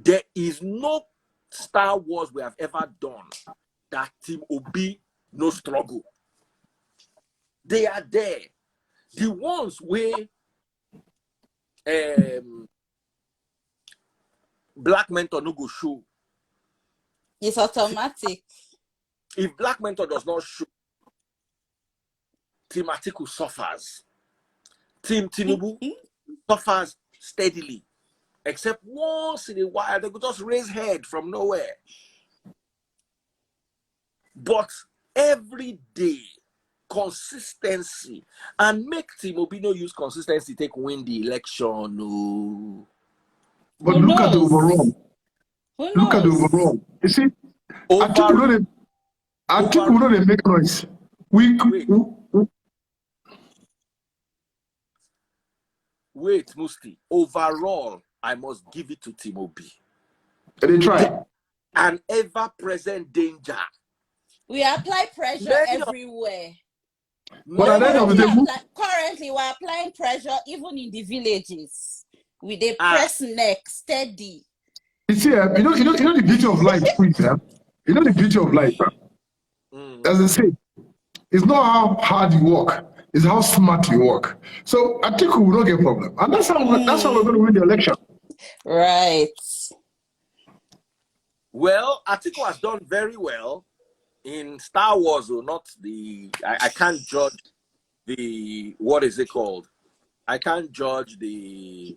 There is no Star Wars we have ever done that Team Obi no struggle. They are there. The ones where Black Mentor no go show. It's automatic. If Black Mentor does not show, Team Atiku suffers. Team Tinubu suffers steadily. Except once in a while, they could just raise head from nowhere. But every day, consistency, and make Team Obi no use consistency take win the election. No. But look at the overall. Look at the overall. You see, Atiku know they make noise. Wait, Musty. Overall, I must give it to Team Obi. They try. An ever-present danger. We apply pressure everywhere. But at the end of the day, currently, we're applying pressure even in the villages. With a press neck, steady. You see, you know the beauty of life, you know the beauty of life. As I say, it's not how hard you work, it's how smart you work. So Atiku will not get a problem. And that's how we're going to win the election. Right. Well, Atiku has done very well in Star Wars, or not the... I can't judge the... What is it called? I can't judge the...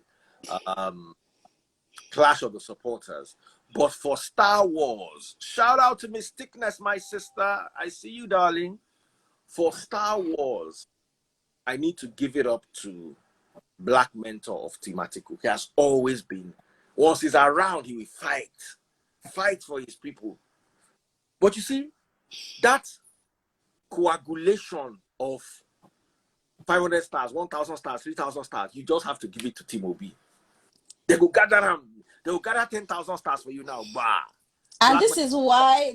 Clash of the Supporters. But for Star Wars, shout out to Miss Thickness, my sister. I see you, darling. For Star Wars, I need to give it up to Black Mentor of Team Atiku. He has always been. Once he's around, he will fight for his people. But you see, that coagulation of 500 stars, 1,000 stars, 3,000 stars, you just have to give it to Team Obi. They will gather them. They will gather 10,000 stars for you now. Bah. And this is why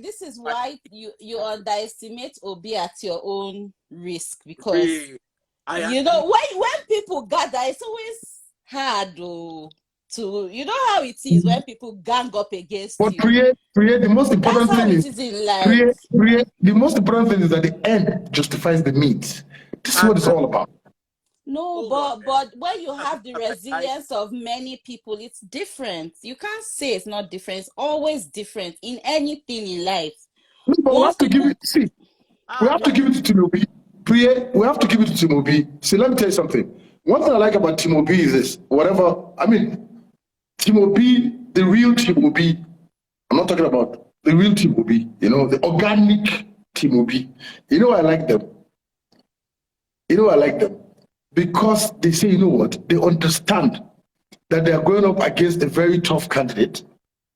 you underestimate Obi at your own risk, because you know when people gather, it's always hard to you know how it is when people gang up against you. But Preye, the most important thing is the most important thing is that the end justifies the means. This is what it's all about. No, but when you have the resilience of many people, it's different. You can't say it's not different. It's always different in anything in life. But we have to give it. See, we have to give it to Tinubu. Preye, we have to give it to Tinubu. See, let me tell you something. One thing I like about Tinubu is this. Tinubu, the real Tinubu. I'm not talking about the real Tinubu. You know, the organic Tinubu. You know, I like them. Because they say, you know what, they understand that they are going up against a very tough candidate.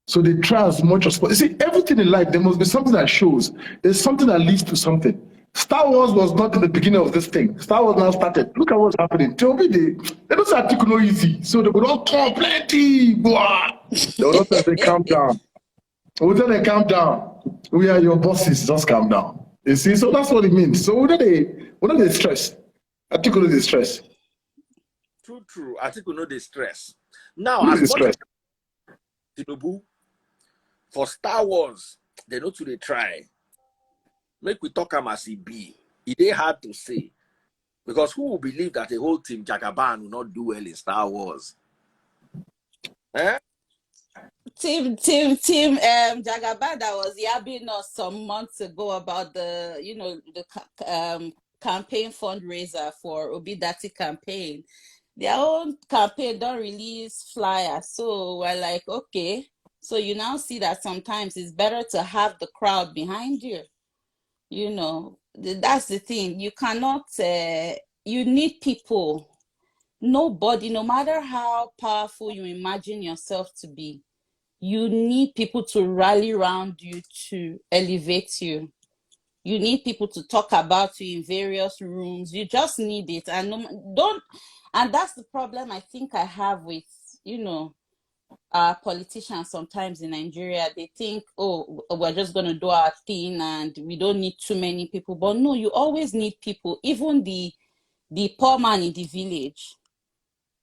So they try as much as possible. You see, everything in life, there must be something that shows. There's something that leads to something. Star Wars was not in the beginning of this thing. Star Wars now started. Look at what's happening. Tell me they don't say Atiku no easy. So they would all talk plenty. They would not say, calm down. We tell them, calm down. We are your bosses. Just calm down. You see, so that's what it means. So we're not they stress. Atiku know the stress. True. Atiku know the stress. Now, as much as Tinubu, for Star Wars, they know to they try. Make we talk as he be. It ain't hard to say. Because who will believe that the whole team Jagaban will not do well in Star Wars? Team Jagaban that was yabbing us some months ago about the campaign fundraiser for Obi Dati campaign. Their own campaign don't release flyers. So we're like, okay. So you now see that sometimes it's better to have the crowd behind you. You know, that's the thing. You cannot, you need people. Nobody, no matter how powerful you imagine yourself to be, you need people to rally around you to elevate you. You need people to talk about you in various rooms. You just need it. And and that's the problem I think I have with, politicians sometimes in Nigeria. They think, oh, we're just going to do our thing and we don't need too many people. But no, you always need people. Even the poor man in the village,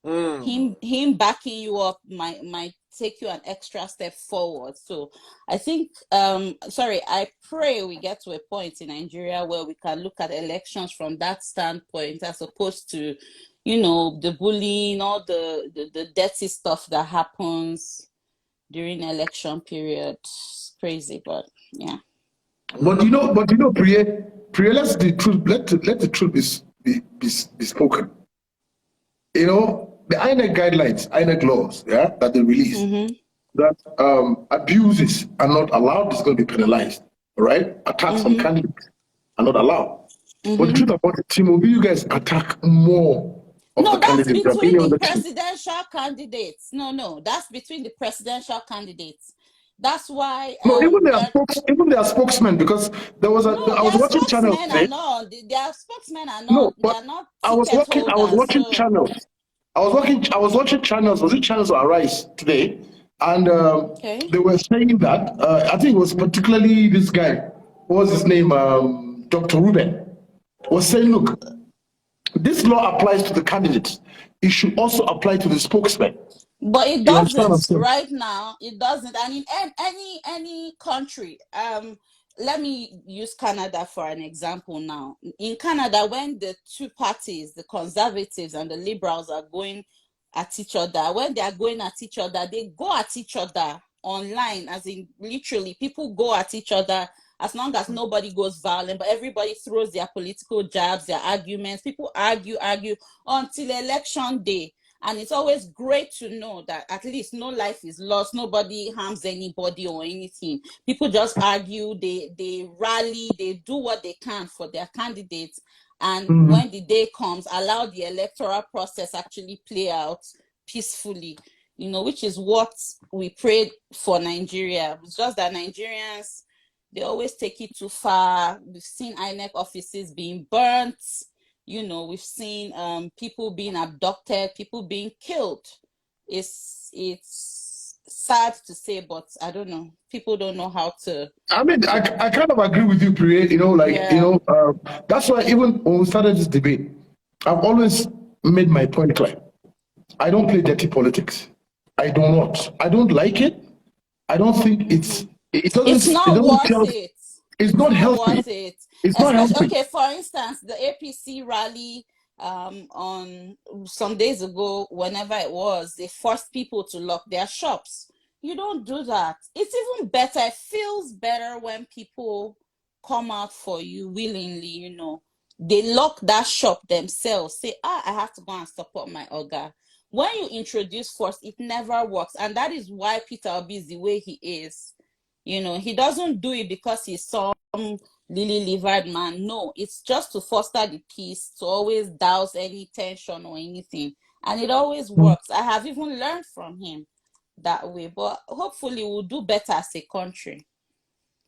him backing you up might take you an extra step forward. So I think, I pray we get to a point in Nigeria where we can look at elections from that standpoint, as opposed to, the bullying, all the dirty stuff that happens during election period. It's crazy, but yeah. But Priya, let the truth be spoken. The INEC guidelines, INEC laws, that they released, that abuses are not allowed, is going to be penalized. All right? Attacks on candidates are not allowed. But the truth about it, Tinubu, you guys attack more of No, the that's candidates than between any the other team. presidential candidates. No, that's between the presidential candidates. That's why No, even their spokesmen, because I was watching channels spokesmen today. are not. Their spokesmen are No, not. They but are not I was ticket watching holders. So channels. I was watching channels. Was it Channels or Arise today? And okay. they were saying that I think it was particularly this guy. What was his name? Dr. Ruben was saying, look, this law applies to the candidates. It should also apply to the spokesman. But it You understand what I'm doesn't saying? right now. It doesn't. And in any country, let me use Canada for an example now. In Canada, when the two parties, the conservatives and the liberals, are going at each other, when they are going at each other, they go at each other online, as in literally, people go at each other as long as nobody goes violent, but everybody throws their political jabs, their arguments. People argue until election day. And it's always great to know that at least no life is lost, nobody harms anybody or anything. People just argue, they rally, they do what they can for their candidates. And when the day comes, allow the electoral process actually play out peacefully, which is what we prayed for Nigeria. It's just that Nigerians, they always take it too far. We've seen INEC offices being burnt. We've seen people being abducted, people being killed. It's sad to say, but I don't know. People don't know how to. I mean, I kind of agree with you, Priye. That's why even when we started this debate, I've always made my point clear. I don't play dirty politics. I do not. I don't like it. I don't think it doesn't. It's not worth it. It's not healthy. Worth it. It's not healthy. Okay, for instance, the APC rally on some days ago, whenever it was, they forced people to lock their shops. You don't do that. It's even better. It feels better when people come out for you willingly, They lock that shop themselves. Say, I have to go and support my Oga. When you introduce force, it never works. And that is why Peter Obi is the way he is. He doesn't do it because he's some lily-livered man. No, it's just to foster the peace, to always douse any tension or anything. And it always works. I have even learned from him that way. But hopefully we'll do better as a country,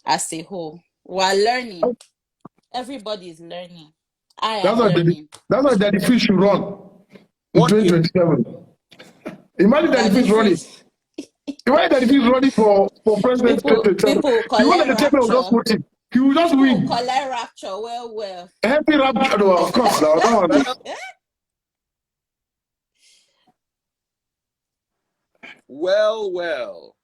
as a whole. We're learning. Everybody is learning. I am learning. That's why Daddy Fish should run in 2027. Imagine Daddy Fish running. Imagine that if he's running for president, people collect rapture. He will just win. Collect rapture, well. Happy rapture, no, of course. No. Well.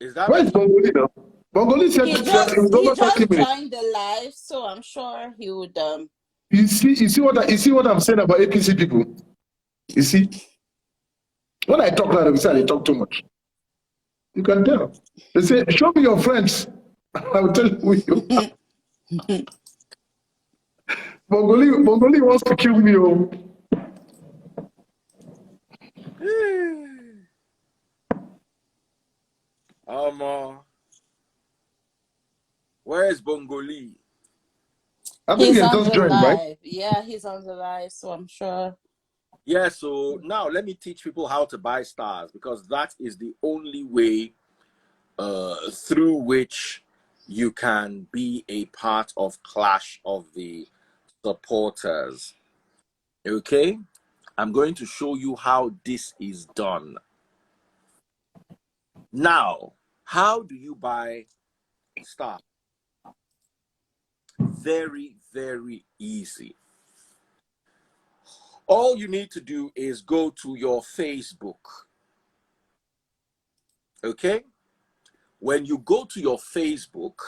Is that where is Bongolee now? Bongolee said he just joined the live, so I'm sure he would. You see what I'm saying about APC people. You see, when I talk like that, they talk too much. You can tell. They say, "Show me your friends." I will tell you who you are. Bongolee wants to kill me. Where is Bongolee? I think he's on the live. Right? Yeah, he's on the live, so I'm sure. Yeah, so now let me teach people how to buy stars, because that is the only way through which you can be a part of Clash of the Supporters. Okay? I'm going to show you how this is done. Now, how do you buy stars? very, very easy. All you need to do is go to your Facebook. Okay? When you go to your Facebook,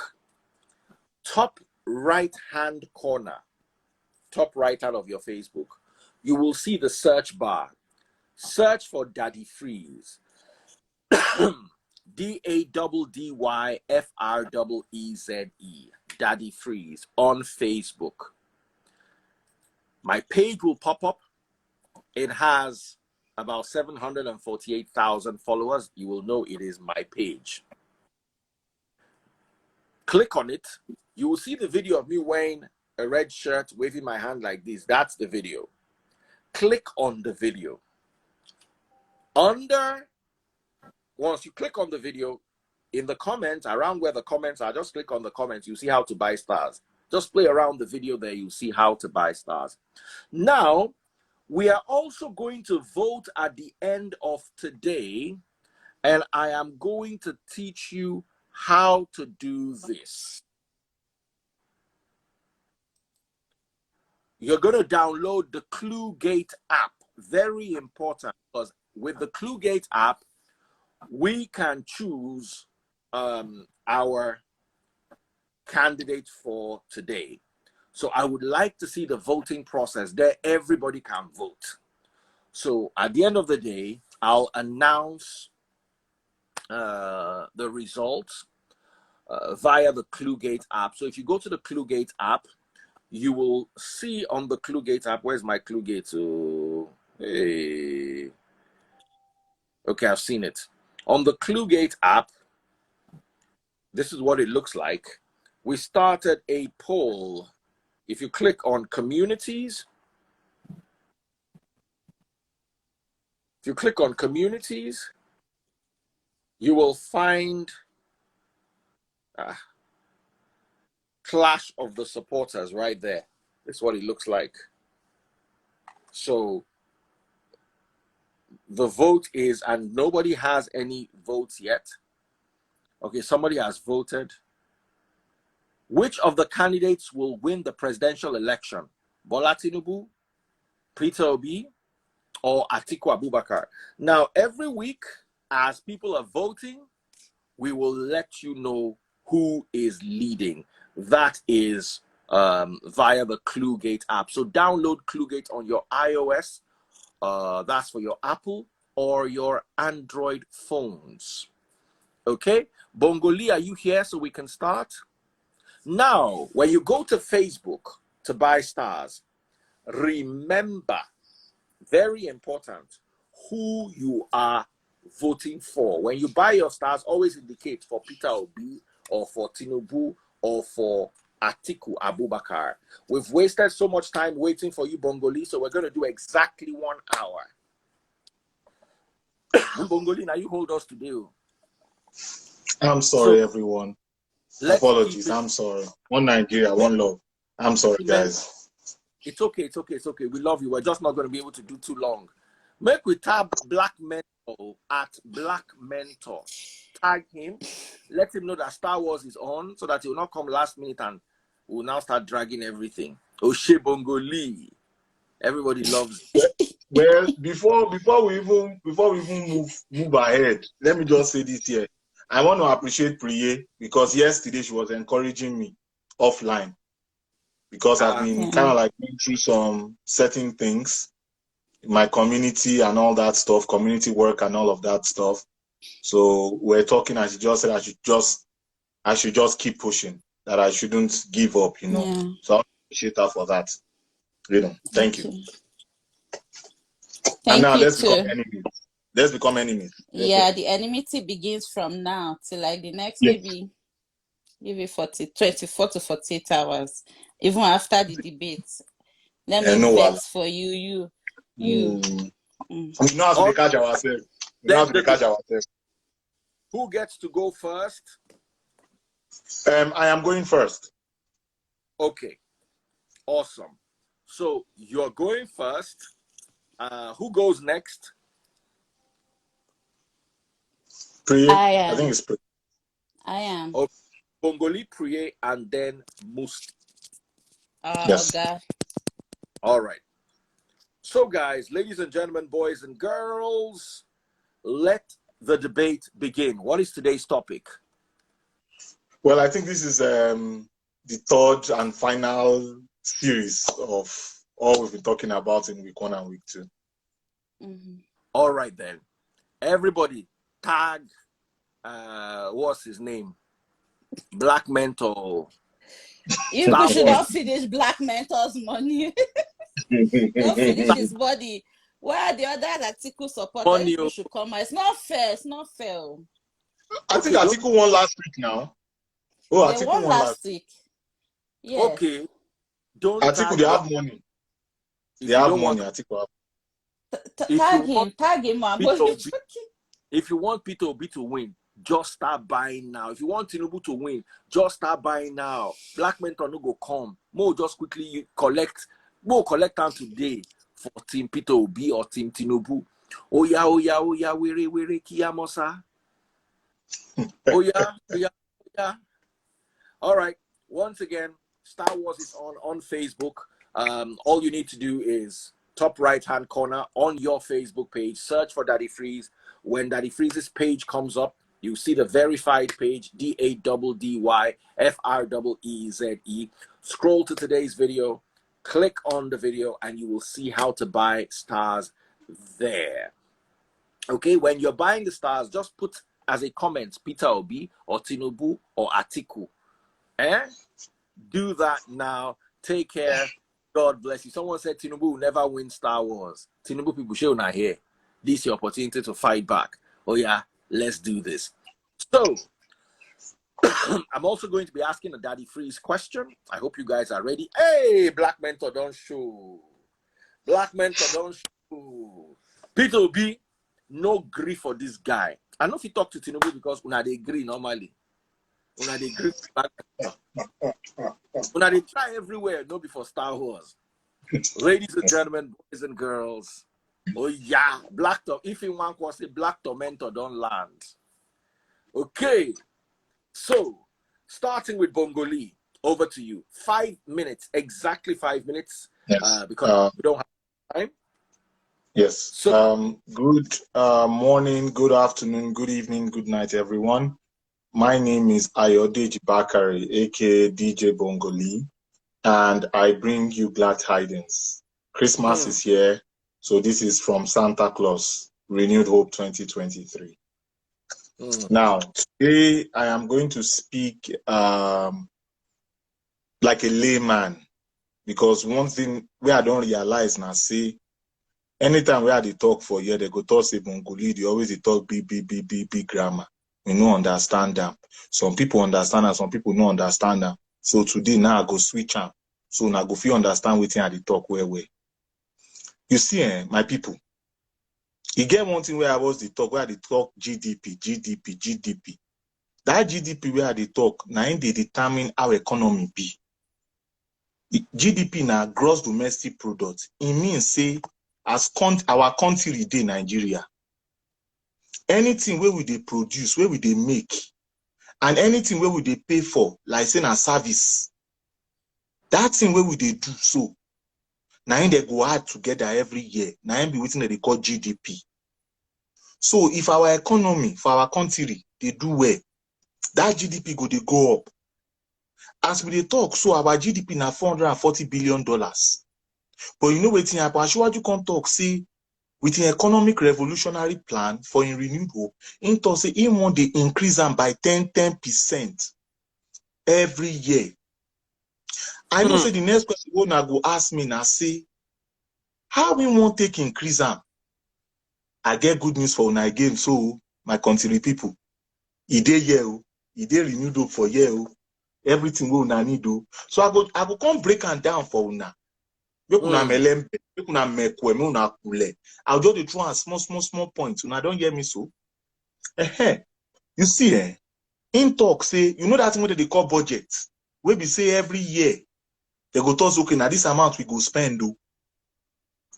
top right-hand corner, top right-hand of your Facebook, you will see the search bar. Search for Daddy Freeze. DADDYFREEZE. Daddy Freeze on Facebook. My page will pop up. It has about 748,000 followers. You will know it is my page. Click on it. You will see the video of me wearing a red shirt, waving my hand like this. That's the video. Click on the video. Once you click on the video, in the comments, around where the comments are, just click on the comments. You see how to buy stars. Just play around the video there. You see how to buy stars. Now, we are also going to vote at the end of today, and I am going to teach you how to do this. You're going to download the ClueGate app. Very important, because with the ClueGate app, we can choose our candidate for today. So I would like to see the voting process there. Everybody can vote. So at the end of the day, I'll announce the results via the ClueGate app. So if you go to the ClueGate app, you will see on the ClueGate app, where's my ClueGate? Oh, hey. Okay, I've seen it. On the ClueGate app, this is what it looks like. We started a poll. If you click on communities, you will find Clash of the Supporters right there. This is what it looks like. So the vote is, and nobody has any votes yet. Okay, somebody has voted. Which of the candidates will win the presidential election? Bola Tinubu, Peter Obi, or Atiku Abubakar? Now, every week, as people are voting, we will let you know who is leading. That is via the ClueGate app. So download ClueGate on your iOS. That's for your Apple or your Android phones. Okay? Bongolee, are you here so we can start? Now, when you go to Facebook to buy stars, remember, very important, who you are voting for. When you buy your stars, always indicate for Peter Obi or for Tinubu or for Atiku Abubakar. We've wasted so much time waiting for you, Bongolee, so we're going to do exactly 1 hour. Bongolee, now you hold us today. I'm sorry, everyone. Apologies. I'm sorry. One Nigeria, one love. I'm sorry, guys. It's okay. It's okay. It's okay. We love you. We're just not going to be able to do too long. Make we tag Black Mentor at Black Mentor. Tag him. Let him know that Star Wars is on, so that he will not come last minute and we'll now start dragging everything. Oshe Bongolee. Everybody loves it. Well, before we even move ahead, let me just say this here. I want to appreciate Preye, because yesterday she was encouraging me offline, because I've been kind of like going through some certain things in my community and all that stuff, community work and all of that stuff. So we're talking, and she just said I should just keep pushing, that I shouldn't give up, you know. Yeah. So I appreciate her for that. You know, thank you. And now let's become enemies. Let's become enemies. Yeah, the enmity begins from now till like the next maybe 24 to 48 hours, even after the debate. Let me vex for you. We know how to catch ourselves. Who gets to go first? I am going first. Okay, awesome. So you're going first. Who goes next? Preye. I think it's Preye. I am. Okay. Bongolee, Preye, and then Musty. Yes. Okay. All right. So, guys, ladies and gentlemen, boys and girls, let the debate begin. What is today's topic? Well, I think this is the third and final series of all we've been talking about in week 1 and week 2. Mm-hmm. All right, then. Everybody tag, what's his name? Black Mentor. You Star should Wars. not finish Black Mentor's money. Don't finish his body. Where the other Atiku supporters Money. people should come out. It's not fair. It's not fair. I think Atiku won last week now. Oh, They Atiku won won last week. Yes. Okay. Don't Atiku, tag they them. have money. If They you have don't money. want, Atiku have. Tag him, man. If you want Peter Obi to win, just start buying now. If you want Tinubu to win, just start buying now. Black Mentor no go come. Mo just quickly collect. Mo collect time today for Team Peter Obi or Team Tinubu. Oh yeah, were kiyamosa. Oh yeah. All right. Once again, Star Wars is on Facebook. All you need to do is top right-hand corner on your Facebook page, search for Daddy Freeze. When Daddy Freeze's page comes up, you see the verified page, DADDYFREEZE. Scroll to today's video, click on the video, and you will see how to buy stars there. Okay, when you're buying the stars, just put as a comment Peter Obi or Tinubu or Atiku. Do that now. Take care. God bless you. Someone said Tinubu will never win Star Wars. Tinubu people show not here. This is your opportunity to fight back. Oh yeah, let's do this. So I'm also going to be asking a Daddy Freeze question. I hope you guys are ready. Hey, Black Mentor don't show. Black Mentor don't show. Peter Obi, no grief for this guy. I know if you talk to Tinubu because una they agree normally. Una they agree. Una they try everywhere, no before Star Wars. Ladies and gentlemen, boys and girls. Oh yeah, Black Tom. If you want to say Black Tormentor don't land. Okay. So, starting with Bongolee, over to you. 5 minutes, exactly 5 minutes, Yes. because we don't have time. Yes. So, good morning, good afternoon, good evening, good night, everyone. My name is Ayodeji Bakari, aka DJ Bongolee, and I bring you glad tidings. Christmas is here, so this is from Santa Claus, Renewed Hope 2023. Now, today I am going to speak like a layman, because one thing where I don't realize now, see, anytime we had the talk for here, they go talk say Bongolee, they always they talk big grammar. We no understand them. Some people understand and some people no understand them. So today now I go switch am. So now go feel understand wetin I dey talk well. You see, my people, you get one thing where I was the talk, where I dey talk GDP. That GDP where I dey talk, now they determine how economy be. The GDP na gross domestic product. It means say as our country dey Nigeria, anything where we dey produce, where we dey make, and anything where we dey pay for, like say na service, that thing where we dey do so, now they go add together every year. Now be wetin they call GDP. So if our economy for our country they do well, that GDP go up. As we dey talk, so our GDP na $440 billion. But you know wetin happen? Asiwaju come talk say with an economic revolutionary plan for in renewed hope, in talk say he want to increase them by 10% every year. I know say the next question we go ask me now say, how we want take increase them? I get good news for una again, so my country people, e dey here, e dey renewed hope for here, everything we una need do. So I go come break am down for una. Make una melembe, make una mekwe, make una kule. I'll just throw a small points. Una don't hear me so. You see, in talk say, you know that thing what they call budget. We be say every year they go talk okay, now this amount we go spend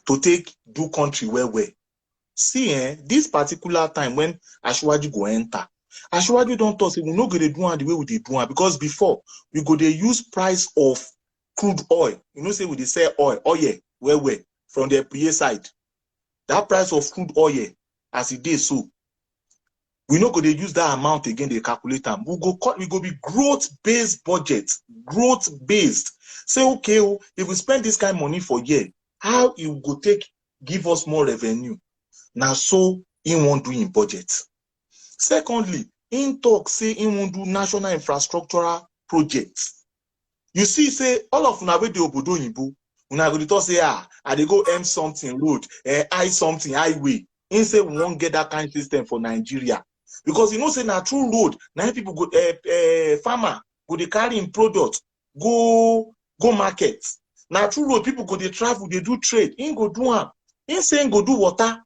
to take do country well. See, this particular time when Asiwaju go enter, Asiwaju don't talk say we no go dey do am the way we dey do am, because before we go dey use price of crude oil. You know, say we dey sell oil, where from the Preye side. That price of crude oil as it is so. We no go dey use that amount again, they calculate them. We go be growth-based budget, growth-based. Say, okay, if we spend this kind of money for year, how it go take give us more revenue? Now, so in won't do in budget. Secondly, in talk say in won't do national infrastructural projects. You see, say all of una wey dey obodo oyinbo, una go dey talk say I dey go M something road, I something highway. In say we won't get that kind of system for Nigeria. Because you know, say na true road, now people go farmer go dey carry in product, go market. Now true road, people go dey travel, they do trade. In go do am. In say in go do water.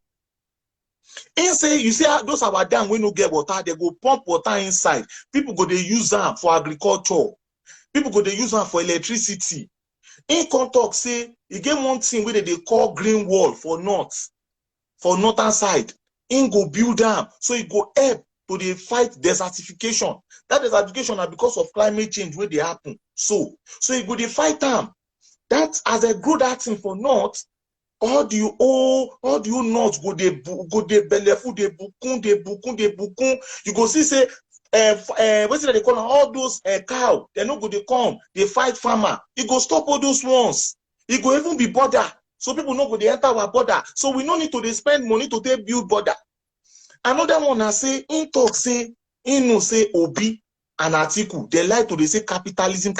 In say you see those our dam we no get water, they go pump water inside. People go dey use them for agriculture. People go dey use them for electricity. In come talk say you get one thing where they call green wall for northern side. In go build them, so it go help to dey fight desertification. That desertification are because of climate change where they happen. So it go dey fight them. That as they grow that thing for north, all the north go dey belleful, dey bukun. You go see say what's it they call them? All those cow, they no go dey come, they fight farmer. It go stop all those ones. It go even be border. So people no go dey enter our border. So we no need to dey spend money to take build border. Another one I say, in talk say, in no say Obi and Atiku, they like to they say capitalism.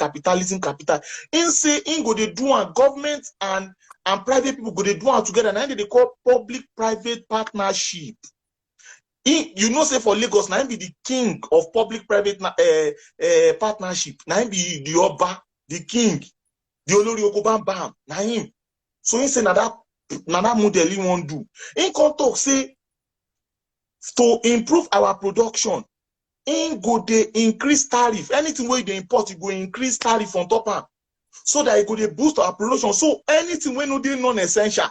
In say, in go they do and government and private people go they do and together. Now they call public-private partnership. You know, say for Lagos, now be the king of public-private partnership. Now be the Oba, the king, the Olori Okobam, now him. So he say na that model he won't do. In come talk say to improve our production, in go they increase tariff. Anything where they import, you go increase tariff on top of, so that it go they boost our production. So anything when no they non-essential,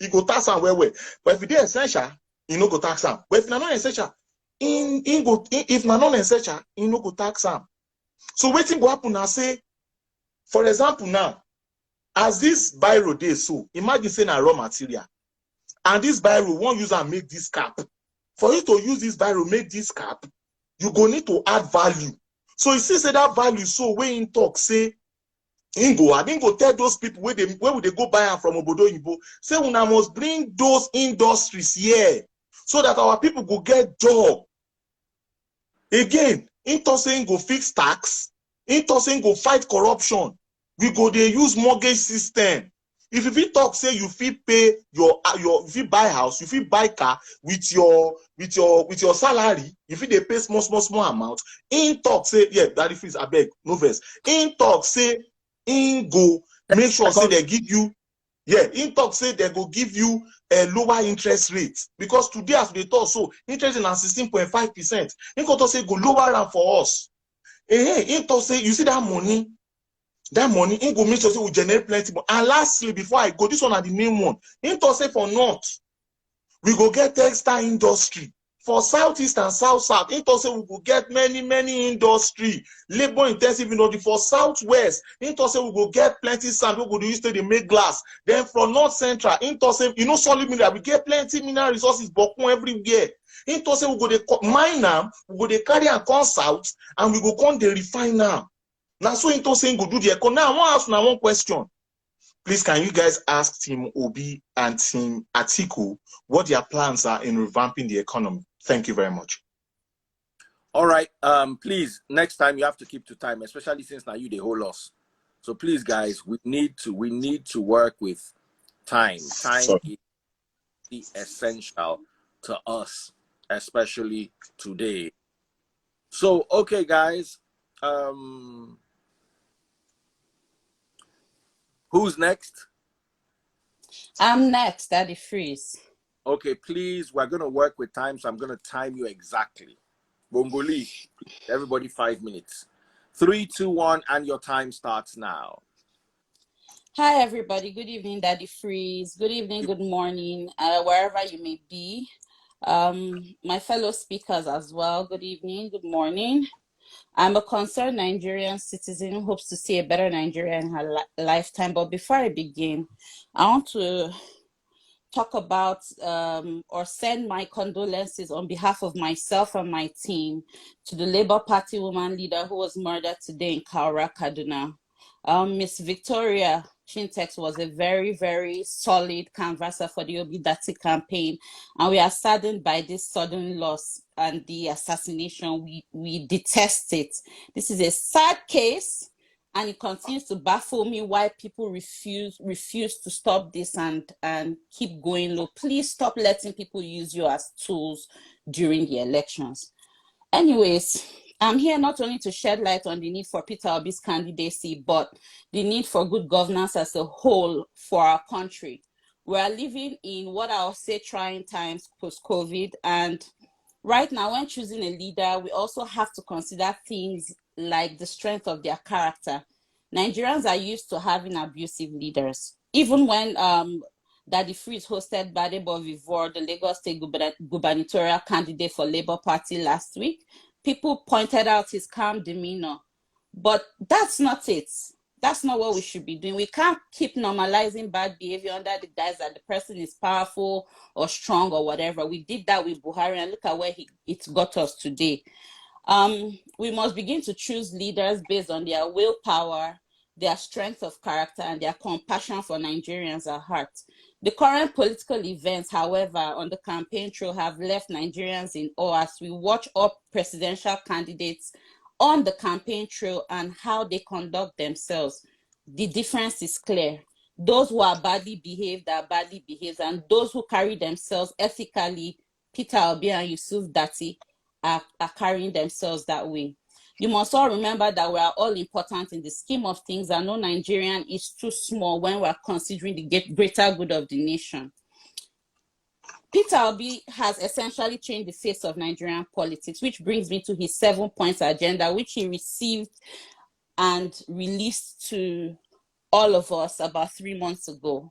you go tax them well. But if it is essential, you no go tax them. But if not non-essential, if not non-essential, you no go tax them. So waiting go happen now say, for example now, as this biro dey so, imagine saying a raw material, and this biro won't use and make this cap. For you to use this biro, make this cap, you go need to add value. So you see, say that value, so when in talk, say, I didn't go tell those people where would they go buy them from Obodo Yibo, say when I must bring those industries here, so that our people go get job. Again, in talk saying go fix tax, in talk saying go fight corruption. We go they use mortgage system. If you talk say you fit pay your if you buy house, you fit buy car with your salary, if you they pay small amount. In talk say that if it's abeg no verse. In talk say in go make sure say they give you in talk say they go give you a lower interest rate, because today as they talk so interest is na 16.5%. In talk say go lower am for us. In talk say you see that money. That money, in go make sure say we generate plenty more. And lastly, before I go, this one are the main one. In to say for north, we go get textile industry. For southeast and south, in to say we go get many industry, labor intensive industry. For southwest, in to say we go get plenty sand. We go use to make glass. Then from north central, in to say solid mineral, we get plenty mineral resources, but everywhere. In to say we go the mine now, we go the carry and come south, and we go come the refine now. Now, so into saying go do the economy. Now, I want to ask now one question. Please, can you guys ask Team Obi and Team Atiku what their plans are in revamping the economy? Thank you very much. All right. Please, next time you have to keep to time, especially since now you the whole loss. So please, guys, we need to work with time. Time is essential to us, especially today. So, okay, guys. Who's next? I'm next, Daddy Freeze. Okay, please, we're going to work with time, so I'm going to time you exactly. Bongolee, everybody 5 minutes. 3, 2, 1, and your time starts now. Hi, everybody. Good evening, Daddy Freeze. Good evening, good morning, wherever you may be. My fellow speakers as well. Good evening, good morning. I'm a concerned Nigerian citizen who hopes to see a better Nigeria in her lifetime. But before I begin, I want to talk about or send my condolences on behalf of myself and my team to the Labour Party woman leader who was murdered today in Kaura, Kaduna. Miss Victoria Chintex was a very, very solid canvasser for the Obidati campaign, and we are saddened by this sudden loss and the assassination. We detest it. This is a sad case, and it continues to baffle me why people refuse to stop this and keep going low. Please stop letting people use you as tools during the elections. Anyways, I'm here not only to shed light on the need for Peter Obi's candidacy, but the need for good governance as a whole for our country. We are living in what I'll say trying times post-COVID, and right now, when choosing a leader, we also have to consider things like the strength of their character. Nigerians are used to having abusive leaders. Even when Daddy Freeze hosted Badebo Vivor, the Lagos State gubernatorial candidate for Labour Party last week, people pointed out his calm demeanor. But that's not it. That's not what we should be doing. We can't keep normalizing bad behavior under the guise that the person is powerful or strong or whatever. We did that with Buhari, and look at where it got us today. We must begin to choose leaders based on their willpower, their strength of character, and their compassion for Nigerians at heart. The current political events, however, on the campaign trail have left Nigerians in awe as we watch up presidential candidates on the campaign trail and how they conduct themselves. The difference is clear. Those who are badly behaved are badly behaved, and those who carry themselves ethically, Peter Obi and Yusuf Dati, are carrying themselves that way. You must all remember that we are all important in the scheme of things, and no Nigerian is too small when we are considering the greater good of the nation. Peter Obi has essentially changed the face of Nigerian politics, which brings me to his 7-point agenda, which he received and released to all of us about 3 months ago.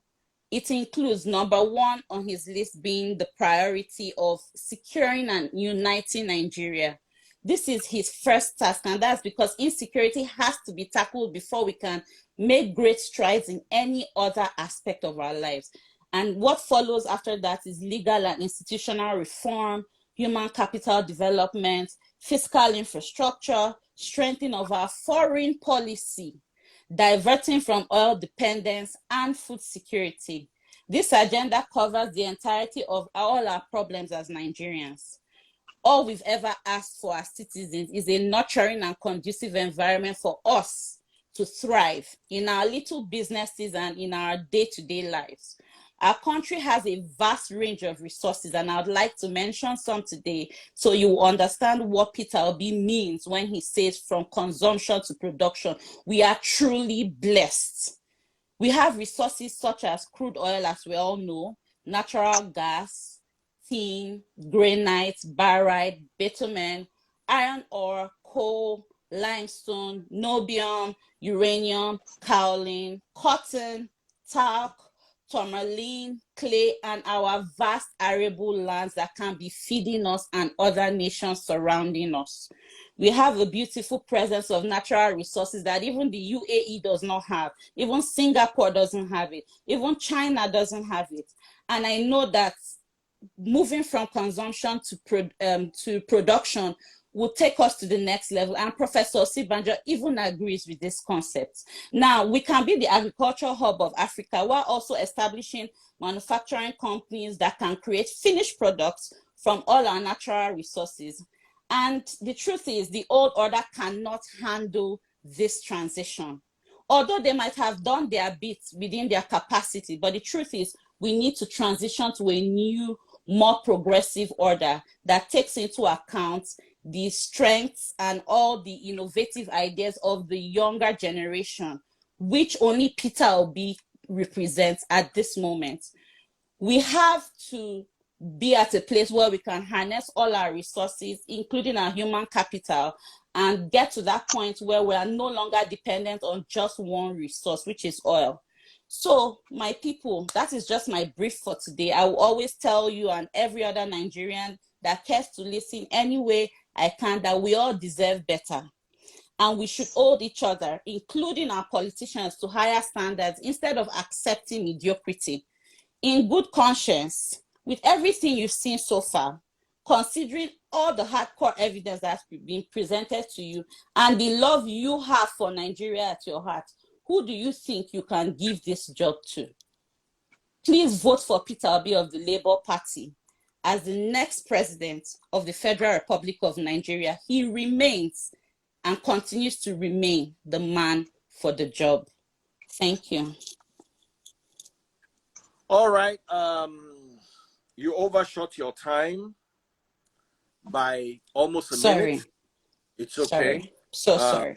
It includes number 1 on his list being the priority of securing and uniting Nigeria. This is his first task, and that's because insecurity has to be tackled before we can make great strides in any other aspect of our lives. And what follows after that is legal and institutional reform, human capital development, fiscal infrastructure, strengthening of our foreign policy, diverting from oil dependence, and food security. This agenda covers the entirety of all our problems as Nigerians. All we've ever asked for as citizens is a nurturing and conducive environment for us to thrive in our little businesses and in our day-to-day lives. Our country has a vast range of resources, and I would like to mention some today so you understand what Peter Obi means when he says from consumption to production. We are truly blessed. We have resources such as crude oil, as we all know, natural gas, tin, granite, barite, bitumen, iron ore, coal, limestone, niobium, uranium, kaolin, cotton, talc, tourmaline, clay, and our vast arable lands that can be feeding us and other nations surrounding us. We have a beautiful presence of natural resources that even the UAE does not have. Even Singapore doesn't have it. Even China doesn't have it. And I know that moving from consumption to production will take us to the next level. And Professor Osibanjo even agrees with this concept. Now, we can be the agricultural hub of Africa while also establishing manufacturing companies that can create finished products from all our natural resources. And the truth is, the old order cannot handle this transition. Although they might have done their bit within their capacity, but the truth is, we need to transition to a new, more progressive order that takes into account the strengths and all the innovative ideas of the younger generation, which only Peter Obi represents at this moment. We have to be at a place where we can harness all our resources, including our human capital, and get to that point where we are no longer dependent on just one resource, which is oil. So, my people, that is just my brief for today. I will always tell you and every other Nigerian that cares to listen any way I can, that we all deserve better. And we should hold each other, including our politicians, to higher standards instead of accepting mediocrity. In good conscience, with everything you've seen so far, considering all the hardcore evidence that's been presented to you and the love you have for Nigeria at your heart, who do you think you can give this job to? Please vote for Peter Obi of the Labour Party as the next president of the Federal Republic of Nigeria. He remains and continues to remain the man for the job. Thank you. All right. You overshot your time by almost a minute. It's okay. Sorry.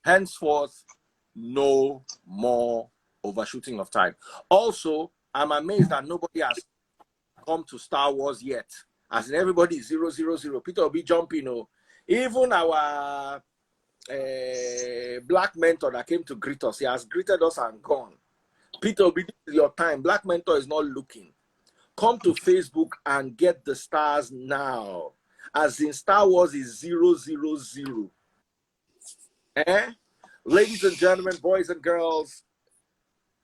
Henceforth, no more overshooting of time. Also, I'm amazed that nobody has come to Star Wars yet. As in everybody is 000. Peter will be jumping. Even our black mentor that came to greet us, he has greeted us and gone. Peter will be your time. Black mentor is not looking. Come to Facebook and get the stars now. As in Star Wars is 000. Ladies and gentlemen, boys and girls,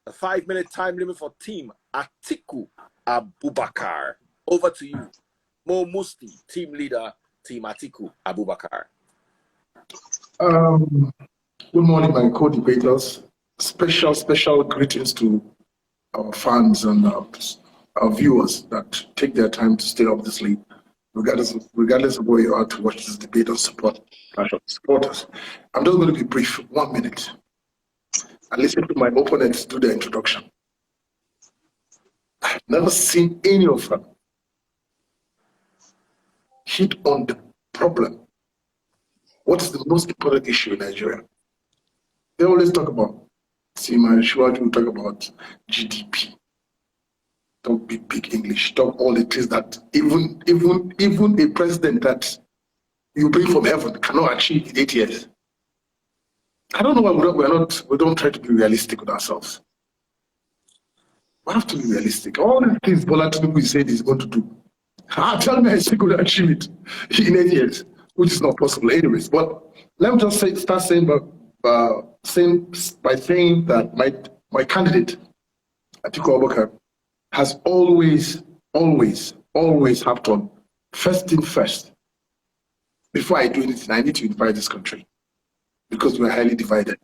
a 5-minute time limit for Team Atiku Abubakar. Over to you. Musty, team leader, Team Atiku Abubakar. Good morning, my co-debaters. Special greetings to our fans and our viewers that take their time to stay up this late, regardless of where you are, to watch this debate and support us. I'm just going to be brief, 1 minute. I listen to my opponents do the introduction. I've never seen any of them hit on the problem. What is the most important issue in Nigeria? They always talk about, Sima Shuaju will talk about GDP. Talk big English. Talk all the things that even a president that you bring from heaven cannot achieve in 8 years. I don't know why we don't try to be realistic with ourselves. We have to be realistic. All the things Bola Tinubu said he's going to do. Tell me he's going to achieve it in 8 years, which is not possible anyways. But let me just start saying by saying that my candidate, Atiku Abubakar, has always have done first thing first. Before I do anything, I need to unify this country because we're highly divided.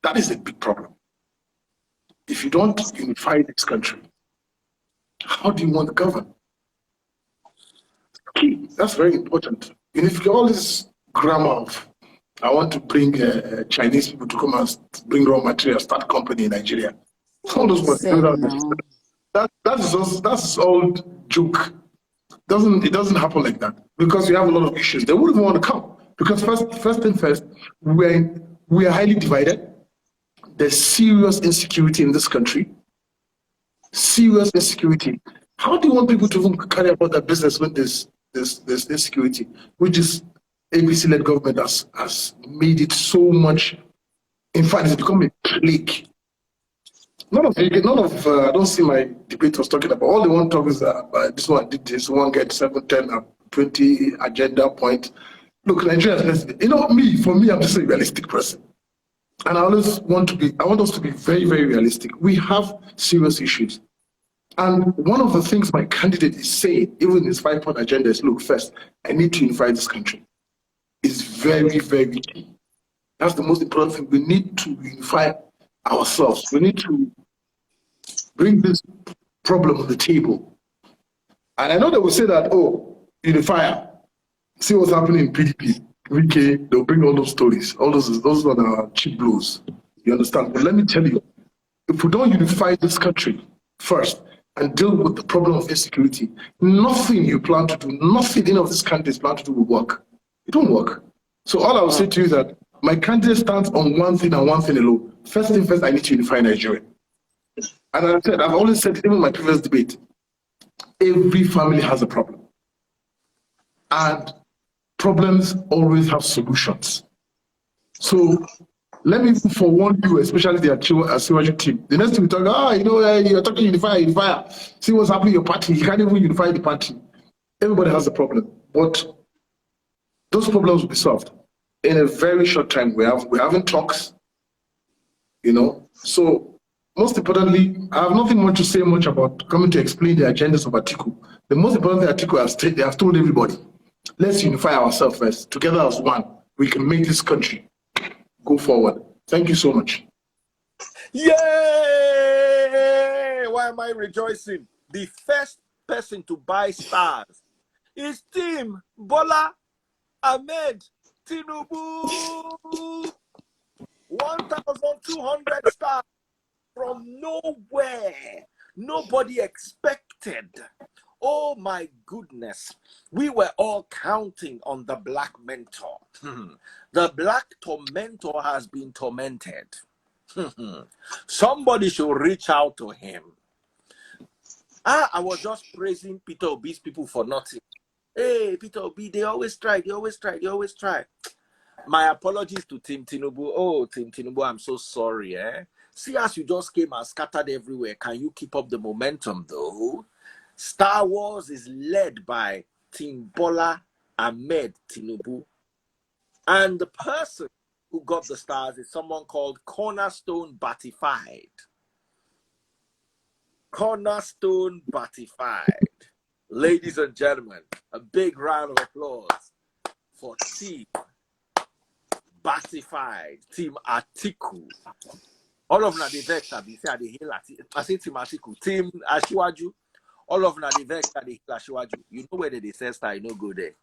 That is a big problem. If you don't unify this country, how do you want to govern? Key. That's very important. And if you all this grammar of, I want to bring Chinese people to come and bring raw materials, start company in Nigeria. All those words. That's old joke. It doesn't happen like that because we have a lot of issues. They wouldn't want to come because first thing first, we are highly divided. There's serious insecurity in this country. Serious insecurity. How do you want people to even carry about their business when there's insecurity, which is APC-led government has made it so much. In fact, it's become a plague. I don't see my debaters talking about. All they want to talk is this one did this, one get 7, 10, 20 agenda point. Look, Nigeria, for me, I'm just a realistic person. And I want us to be very, very realistic. We have serious issues. And one of the things my candidate is saying, even in his 5-point agenda, is look, first, I need to unify this country. It's very, very key. That's the most important thing. We need to unify ourselves. We need to bring this problem on the table. And I know they will say that, unify. See what's happening in PDP. VK, they'll bring all those stories. All those are the cheap blows. You understand? But let me tell you, if we don't unify this country first and deal with the problem of insecurity, nothing you plan to do, nothing any of these candidates plan to do will work. It don't work. So all I will say to you is that my candidate stands on one thing and one thing alone. First thing first, I need to unify Nigeria. And I've always said, even in my previous debate, every family has a problem. And problems always have solutions. So let me forewarn you, especially the Asiwaju team. The next thing we talk, you're talking unify. See what's happening in your party. You can't even unify the party. Everybody has a problem, but those problems will be solved in a very short time. We're having talks, you know. So most importantly, I have nothing more to say much about coming to explain the agendas of Atiku. The most important thing Atiku they have told everybody, let's unify ourselves first. Together as one, we can make this country go forward. Thank you so much. Yay! Why am I rejoicing? The first person to buy stars is Team Bola Ahmed Tinubu. 1,200 stars from nowhere. Nobody expected. Oh my goodness. We were all counting on the black mentor. The black tormentor has been tormented. Somebody should reach out to him. I was just praising Peter Obi's people for nothing. Hey, Peter Obi, they always try. My apologies to Team Tinubu. Oh, Team Tinubu, I'm so sorry. See, as you just came and scattered everywhere, can you keep up the momentum, though? Star Wars is led by Team Bola Ahmed Tinubu. And the person who got the stars is someone called Cornerstone Batified. Cornerstone Batified. Ladies and gentlemen, a big round of applause for Team Batified, Team Atiku. All of them the vector, I say Team Atiku, Team Ashiwaju. All of them the vector, the Ashiwaju. You know where they say star, you know go there.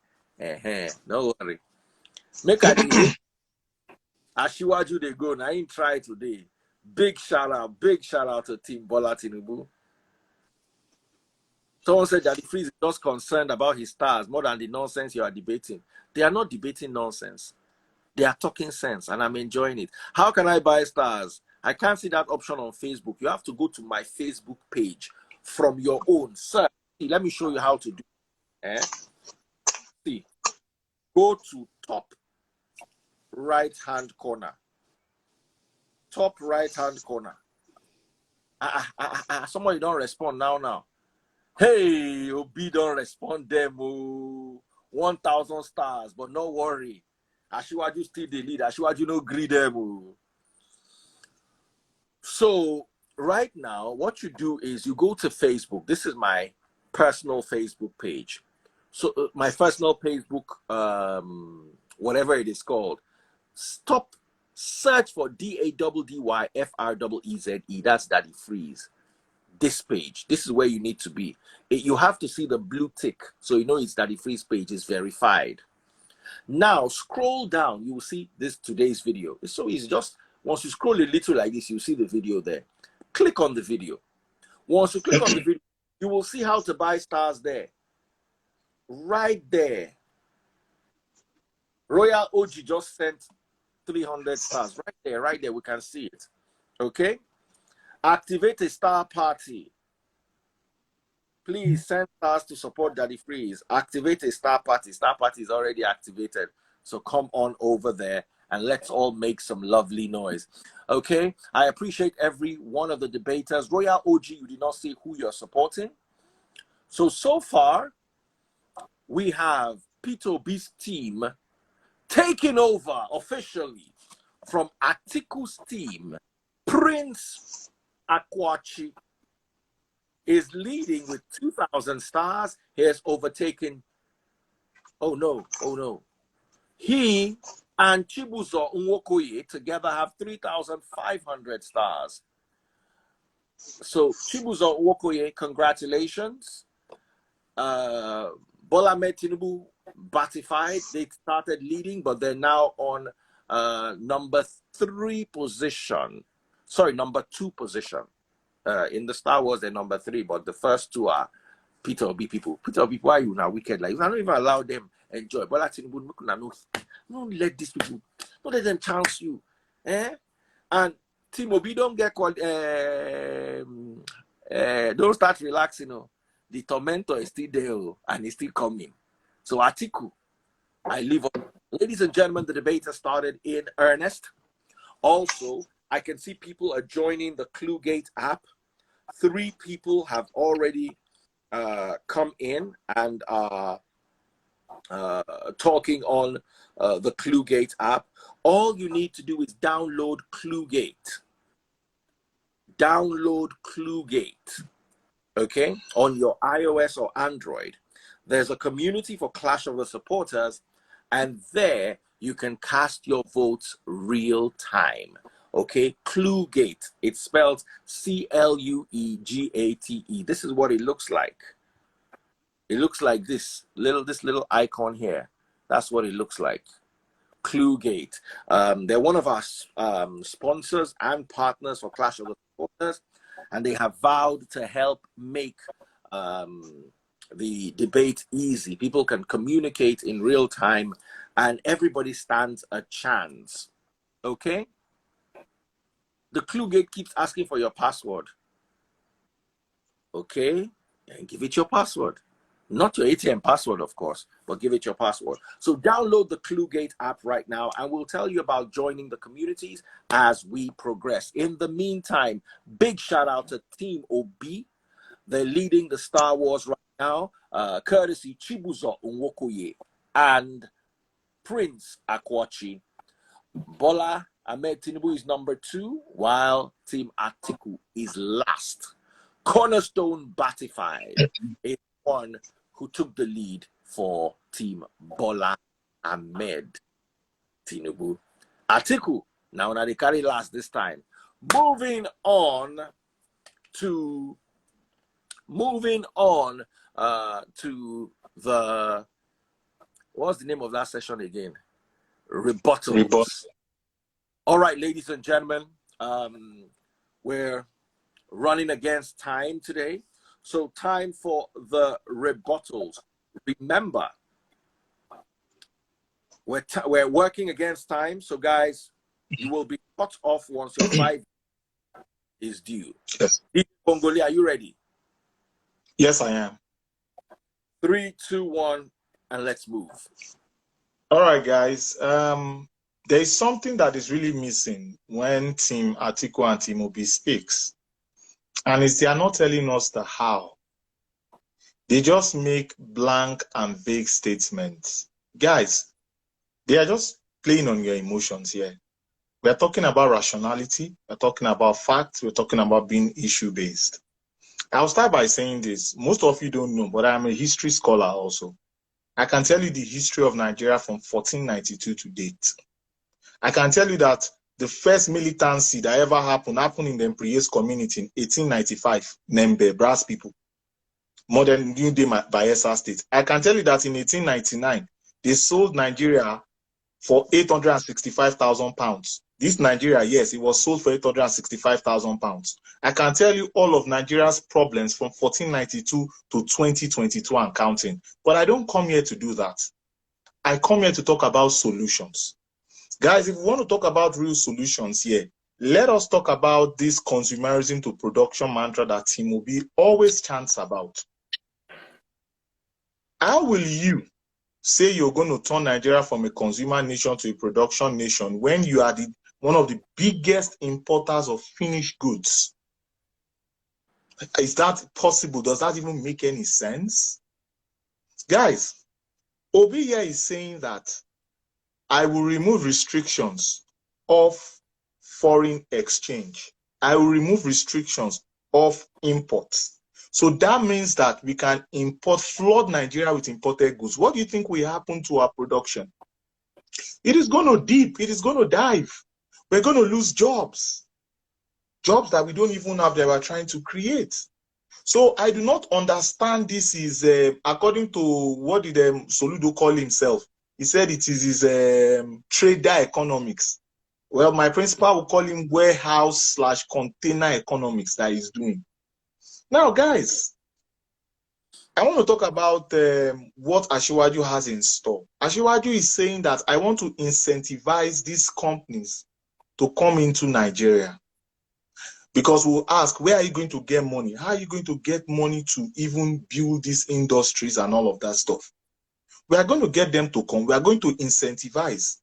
No worry. Make a deal. Ashiwaju they go. Now I ain't try today. Big shout out to Team Bola Tinubu. Someone said that the freeze is just concerned about his stars more than the nonsense you are debating. They are not debating nonsense. They are talking sense, and I'm enjoying it. How can I buy stars? I can't see that option on Facebook. You have to go to my Facebook page from your own. Sir, let me show you how to do it. See, go to top right-hand corner. Top right-hand corner. Somebody don't respond now. Hey, Obi don't respond them. 1,000 stars, but no worry. Ashiwaju still the lead. Ashiwaju no greed them. So right now, what you do is you go to Facebook. This is my personal Facebook page. So my personal Facebook, whatever it is called. Search for DADDYFREEZE. That's Daddy Freeze. This page. This is where you need to be. You have to see the blue tick, so you know it's Daddy Freeze page is verified. Now scroll down, you will see this today's video. It's so easy. Just once you scroll a little like this, you see the video there. Click on the video. Once you click on the video, you will see how to buy stars there. Right there. Royal OG just sent 300 stars. Right there, we can see it. Okay? Activate a star party. Please send stars to support Daddy Freeze. Activate a star party. Star party is already activated. So come on over there and let's all make some lovely noise. Okay? I appreciate every one of the debaters. Royal OG, you did not say who you're supporting. So far, we have Peter Obi's team taking over officially from Atiku's team. Prince Akwachi is leading with 2,000 stars. He has overtaken. Oh no. He and Chibuzo Nwokoye together have 3,500 stars. So Chibuzo Nwokoye, congratulations. Bola Ahmed Tinubu batified. They started leading, but they're now on number 2 position. In the Star Wars, they're number 3, but the first 2 are Peter Obi people. Peter Obi, why are you now wicked? Like, I don't even allow them enjoy. But don't let these people, don't let them chance you. And Team Obi don't get called, don't start relaxing. The tormentor is still there and he's still coming. So Atiku, I leave on. Ladies and gentlemen, the debate has started in earnest. Also, I can see people are joining the Cluegate app. 3 people have already come in and talking on the Cluegate app, all you need to do is download Cluegate. Download Cluegate, okay, on your iOS or Android. There's a community for Clash of the Supporters, and there you can cast your votes real time. Okay, Cluegate. It's spelled Cluegate. This is what it looks like. It looks like this little icon here. That's what it looks like. Cluegate. They're one of our sponsors and partners for Clash of the Supporters, and they have vowed to help make the debate easy. People can communicate in real time, and everybody stands a chance. Okay? The Cluegate keeps asking for your password. Okay? And give it your password. Not your ATM password, of course, but give it your password. So download the Cluegate app right now, and we'll tell you about joining the communities as we progress. In the meantime, big shout out to Team OB. They're leading the Star Wars right now, courtesy Chibuzo Nwokoye and Prince Akwachi. Bola Ahmed Tinubu is number 2, while Team Atiku is last. Cornerstone Batified is one who took the lead for Team Bola Ahmed Tinubu. Atiku, now they carry last this time. Moving on to the, what's the name of that session again? Rebuttals. All right, ladies and gentlemen, we're running against time today. So time for the rebuttals. Remember, we're working against time. So guys, you will be cut off once your 5 is due. Yes. Bongolee, are you ready? Yes, I am. 3, 2, 1, and let's move. All right, guys. There is something that is really missing when Team Atiku and Team Obi speaks. And it's they are not telling us the how. They just make blank and vague statements. Guys, they are just playing on your emotions here. We're talking about rationality. We're talking about facts. We're talking about being issue-based. I'll start by saying this. Most of you don't know, but I'm a history scholar also. I can tell you the history of Nigeria from 1492 to date. I can tell you that the first militancy that ever happened in the Preye's community in 1895, Nembe, Brass people, modern New Day Bayelsa State. I can tell you that in 1899, they sold Nigeria for 865,000 pounds. This Nigeria, yes, it was sold for 865,000 pounds. I can tell you all of Nigeria's problems from 1492 to 2022 and counting. But I don't come here to do that. I come here to talk about solutions. Guys, if we want to talk about real solutions here, let us talk about this consumerism to production mantra that Tinubu always chants about. How will you say you're going to turn Nigeria from a consumer nation to a production nation when you are one of the biggest importers of finished goods? Is that possible? Does that even make any sense? Guys, Obi here is saying that I will remove restrictions of foreign exchange. I will remove restrictions of imports. So that means that we can flood Nigeria with imported goods. What do you think will happen to our production? It is going to dip. It is going to dive. We're going to lose jobs. Jobs that we don't even have that we're trying to create. So I do not understand this is, according to what did Soludo call himself? He said it is his trader economics. Well, my principal will call him warehouse/container economics that he's doing. Now, guys, I want to talk about what Asiwaju has in store. Asiwaju is saying that I want to incentivize these companies to come into Nigeria. Because we'll ask, where are you going to get money? How are you going to get money to even build these industries and all of that stuff? We are going to get them to come. We are going to incentivize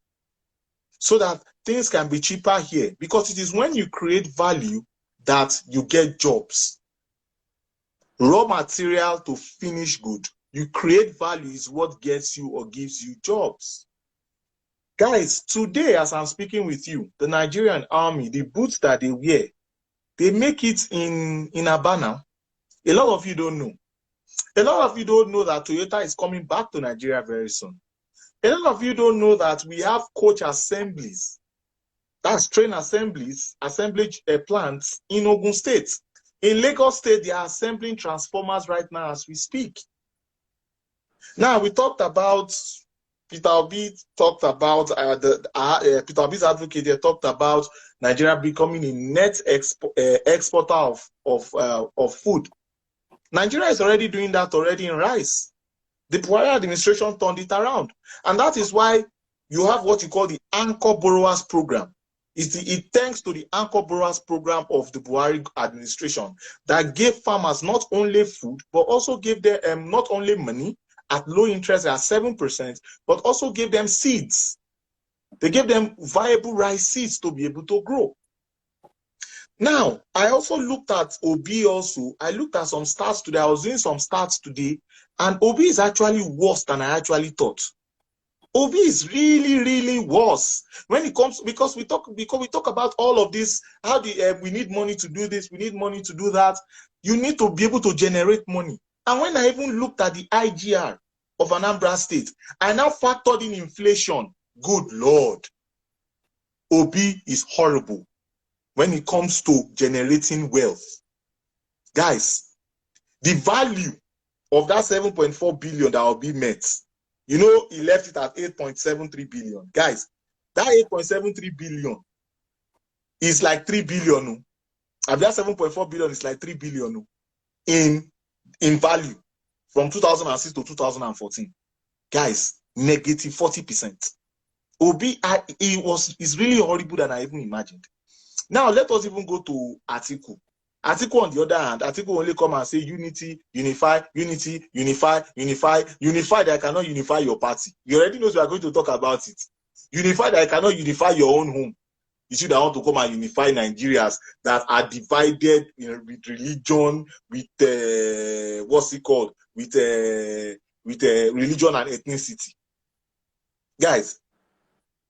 so that things can be cheaper here. Because it is when you create value that you get jobs. Raw material to finished good. You create value is what gets you or gives you jobs. Guys, today as I'm speaking with you, the Nigerian army, the boots that they wear, they make it in Abana. A lot of you don't know. A lot of you don't know that Toyota is coming back to Nigeria very soon. A lot of you don't know that we have coach assemblies. That's train assemblies, assemblage plants in Ogun State. In Lagos State, they are assembling transformers right now as we speak. Now, we talked about, Peter Obi talked about, Peter Obi's advocate there talked about Nigeria becoming a net exporter of food. Nigeria is already doing that already in rice. The Preye administration turned it around. And that is why you have what you call the Anchor Borrowers Program. It thanks to the Anchor Borrowers Program of the Buhari administration that gave farmers not only food, but also gave them not only money at low interest at 7%, but also gave them seeds. They gave them viable rice seeds to be able to grow. Now, I also looked at Obi also. I looked at some stats today. I was doing some stats today, and Obi is actually worse than I actually thought. Obi is really, really worse when it comes, because we talk about all of this. How we need money to do this, we need money to do that. You need to be able to generate money. And when I even looked at the IGR of Anambra State, I now factored in inflation. Good Lord, Obi is horrible when it comes to generating wealth. Guys, the value of that 7.4 billion that will be met, you know, he left it at 8.73 billion. Guys, that 8.73 billion is like 3 billion. And that 7.4 billion is like 3 billion in value from 2006 to 2014. Guys, negative 40%. Obi, is really horrible than I even imagined. Now, let us even go to Atiku. Atiku, on the other hand, Atiku only come and say unity, unify, unity, unify, unify, unify that I cannot unify your party. You already know we are going to talk about it. Unify that I cannot unify your own home. You should want to come and unify Nigerians that are divided with religion, with what's it called? With religion and ethnicity. Guys,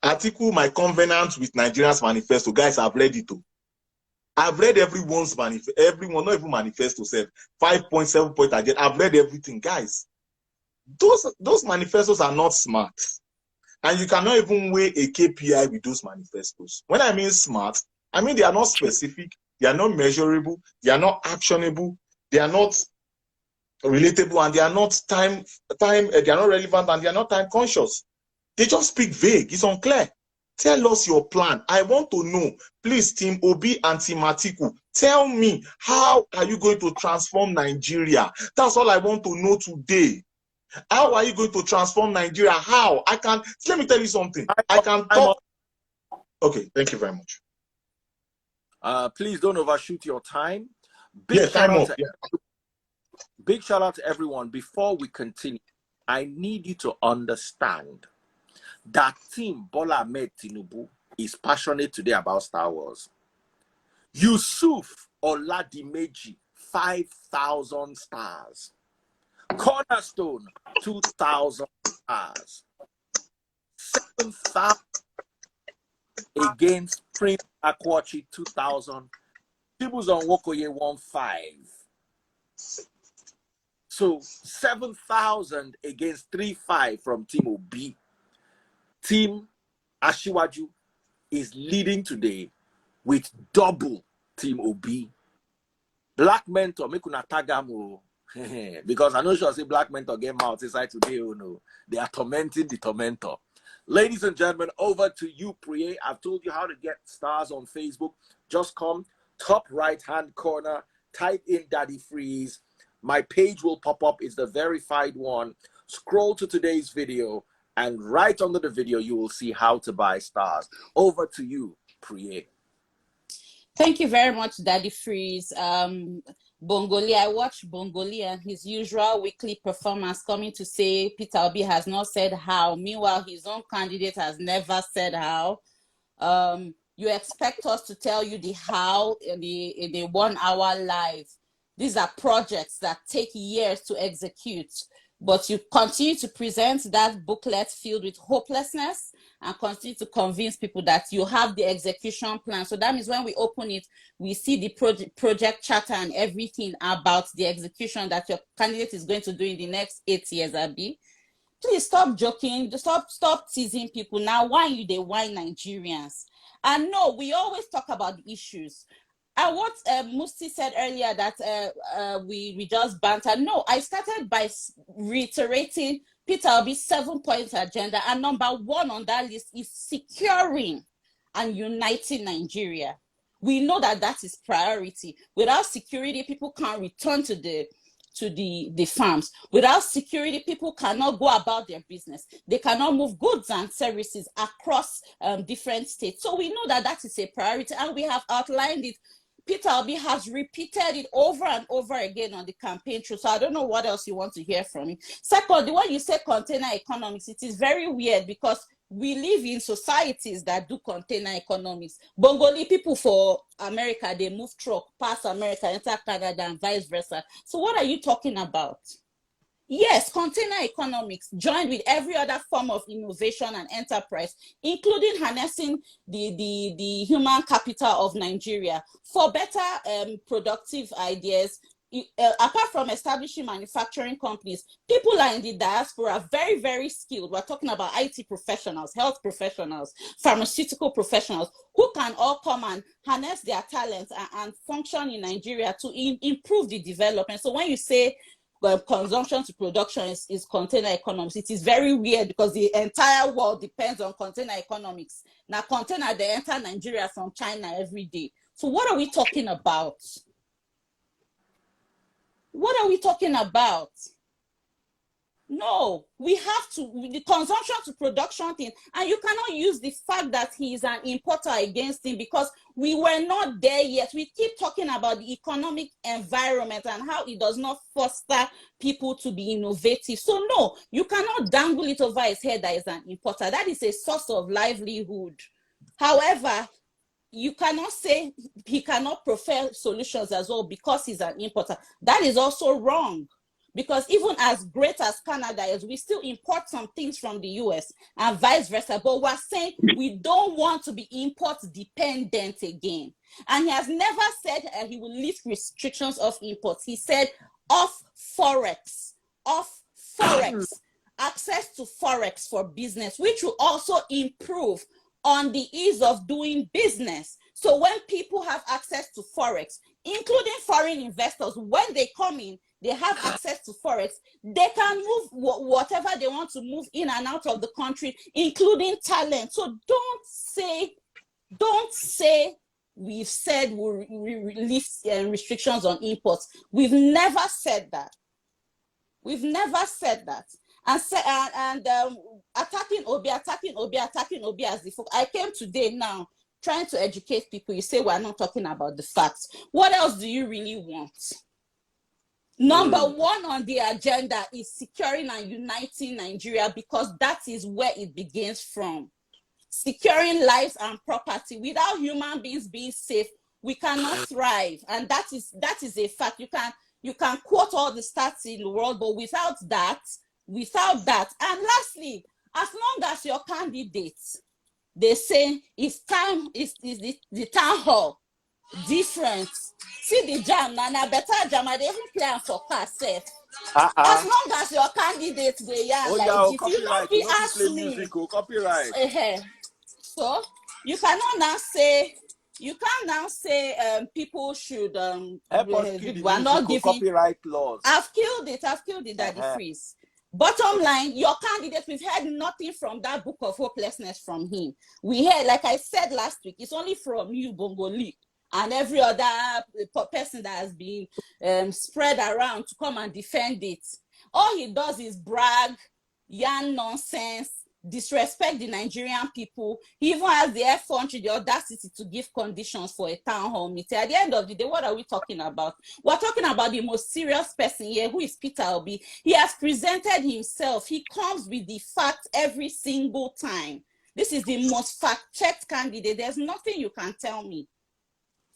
Atiku, my covenant with Nigerians manifesto. Guys, I've read it too. I've read everyone's manifesto, not even manifesto self. 5.7 point agenda. I've read everything, guys. Those manifestos are not smart. And you cannot even weigh a KPI with those manifestos. When I mean smart, I mean they are not specific, they are not measurable, they are not actionable, they are not relatable, and they are not they are not relevant, and they are not time conscious. They just speak vague. It's unclear. Tell us your plan. I want to know. Please, Team Obi and Team Atiku, tell me, how are you going to transform Nigeria? That's all I want to know today. How are you going to transform Nigeria? How? Let me tell you something. I can talk. Okay, thank you very much. Please don't overshoot your time. Big shout out to everyone. Before we continue, I need you to understand that Team Bola Ahmed Tinubu is passionate today about Star Wars. Yusuf Oladimeji, 5,000 stars. Cornerstone, 2,000 stars. 7,000 against Prince Akwachi, 2,000. Chibuzon Wokoye, 1,500. So 7,000 against 3,500 from Team Obi. Team Ashiwaju is leading today with double Team Obi. Black Mentor, make una tagamo. Because I know she'll say Black Mentor get mouth inside today. Oh no, they are tormenting the tormentor. Ladies and gentlemen, over to you, Preye. I've told you how to get stars on Facebook. Just come top right hand corner, type in Daddy Freeze. My page will pop up. It's the verified one. Scroll to today's video, and right under the video, you will see how to buy stars. Over to you, Preye. Thank you very much, Daddy Freeze. Bongolee, I watched Bongolee and his usual weekly performance coming to say Peter Obi has not said how. Meanwhile, his own candidate has never said how. You expect us to tell you the how in the 1 hour live. These are projects that take years to execute, but you continue to present that booklet filled with hopelessness and continue to convince people that you have the execution plan. So that means when we open it, we see the project charter and everything about the execution that your candidate is going to do in the next 8 years, Abby. Please stop joking. Stop teasing people. Now, why they whine Nigerians? And no, we always talk about the issues. And what Musty said earlier that we just banter. No, I started by reiterating Peter Obi's 7-point agenda. And number 1 on that list is securing and uniting Nigeria. We know that that is priority. Without security, people can't return to the farms. Without security, people cannot go about their business. They cannot move goods and services across different states. So we know that that is a priority, and we have outlined it. Peter Obi has repeated it over and over again on the campaign trail. So I don't know what else you want to hear from me. Second, the way you say container economics, it is very weird because we live in societies that do container economics. Bongolee people for America, they move truck past America, enter Canada, and vice versa. So what are you talking about? Yes, container economics joined with every other form of innovation and enterprise, including harnessing the human capital of Nigeria for better productive ideas. Apart from establishing manufacturing companies, people are in the diaspora very, very skilled. We're talking about IT professionals, health professionals, pharmaceutical professionals, who can all come and harness their talents and function in Nigeria to improve the development. So when you say consumption to production is container economics, it is very weird because the entire world depends on container economics. Now, container, they enter Nigeria from China every day. So what are we talking about? What are we talking about? No, we have to, the consumption to production thing, and you cannot use the fact that he is an importer against him because we were not there yet. We keep talking about the economic environment and how it does not foster people to be innovative. So no, you cannot dangle it over his head that is an importer. That is a source of livelihood. However, you cannot say he cannot prefer solutions as well because he's an importer. That is also wrong. Because even as great as Canada is, we still import some things from the US and vice versa. But we're saying we don't want to be import dependent again. And he has never said he will lift restrictions of imports. He said off Forex, access to Forex for business, which will also improve on the ease of doing business. So when people have access to Forex, including foreign investors, when they come in, they have access to Forex, they can move whatever they want to move in and out of the country, including talent. So don't say we've said we lift restrictions on imports. We've never said that. We've never said that. And attacking Obi as the folk. I came today now trying to educate people. You say we're not talking about the facts. What else do you really want? Number 1 on the agenda is securing and uniting Nigeria because that is where it begins from. Securing lives and property. Without human beings being safe, we cannot thrive. And that is a fact. You can quote all the stats in the world, but without that, and lastly, as long as your candidates, they say it's time, is the town hall different. See the jam, Nana, better jam, I even plan for car safe. As long as your candidates, they are like, if you don't be asking me, copyright. So you cannot now say, people should we're not giving copyright laws. I've killed it, Daddy Freeze. Bottom line, your candidate, we've heard nothing from that book of hopelessness from him. We heard, like I said last week, it's only from you, Bongolee, and every other person that has been spread around to come and defend it. All he does is brag, yarn nonsense, disrespect the Nigerian people. He even has the effrontery, the audacity to give conditions for a town hall meeting. At the end of the day, what are we talking about? We're talking about the most serious person here, who is Peter Obi. He has presented himself. He comes with the facts every single time. This is the most fact-checked candidate. There's nothing you can tell me.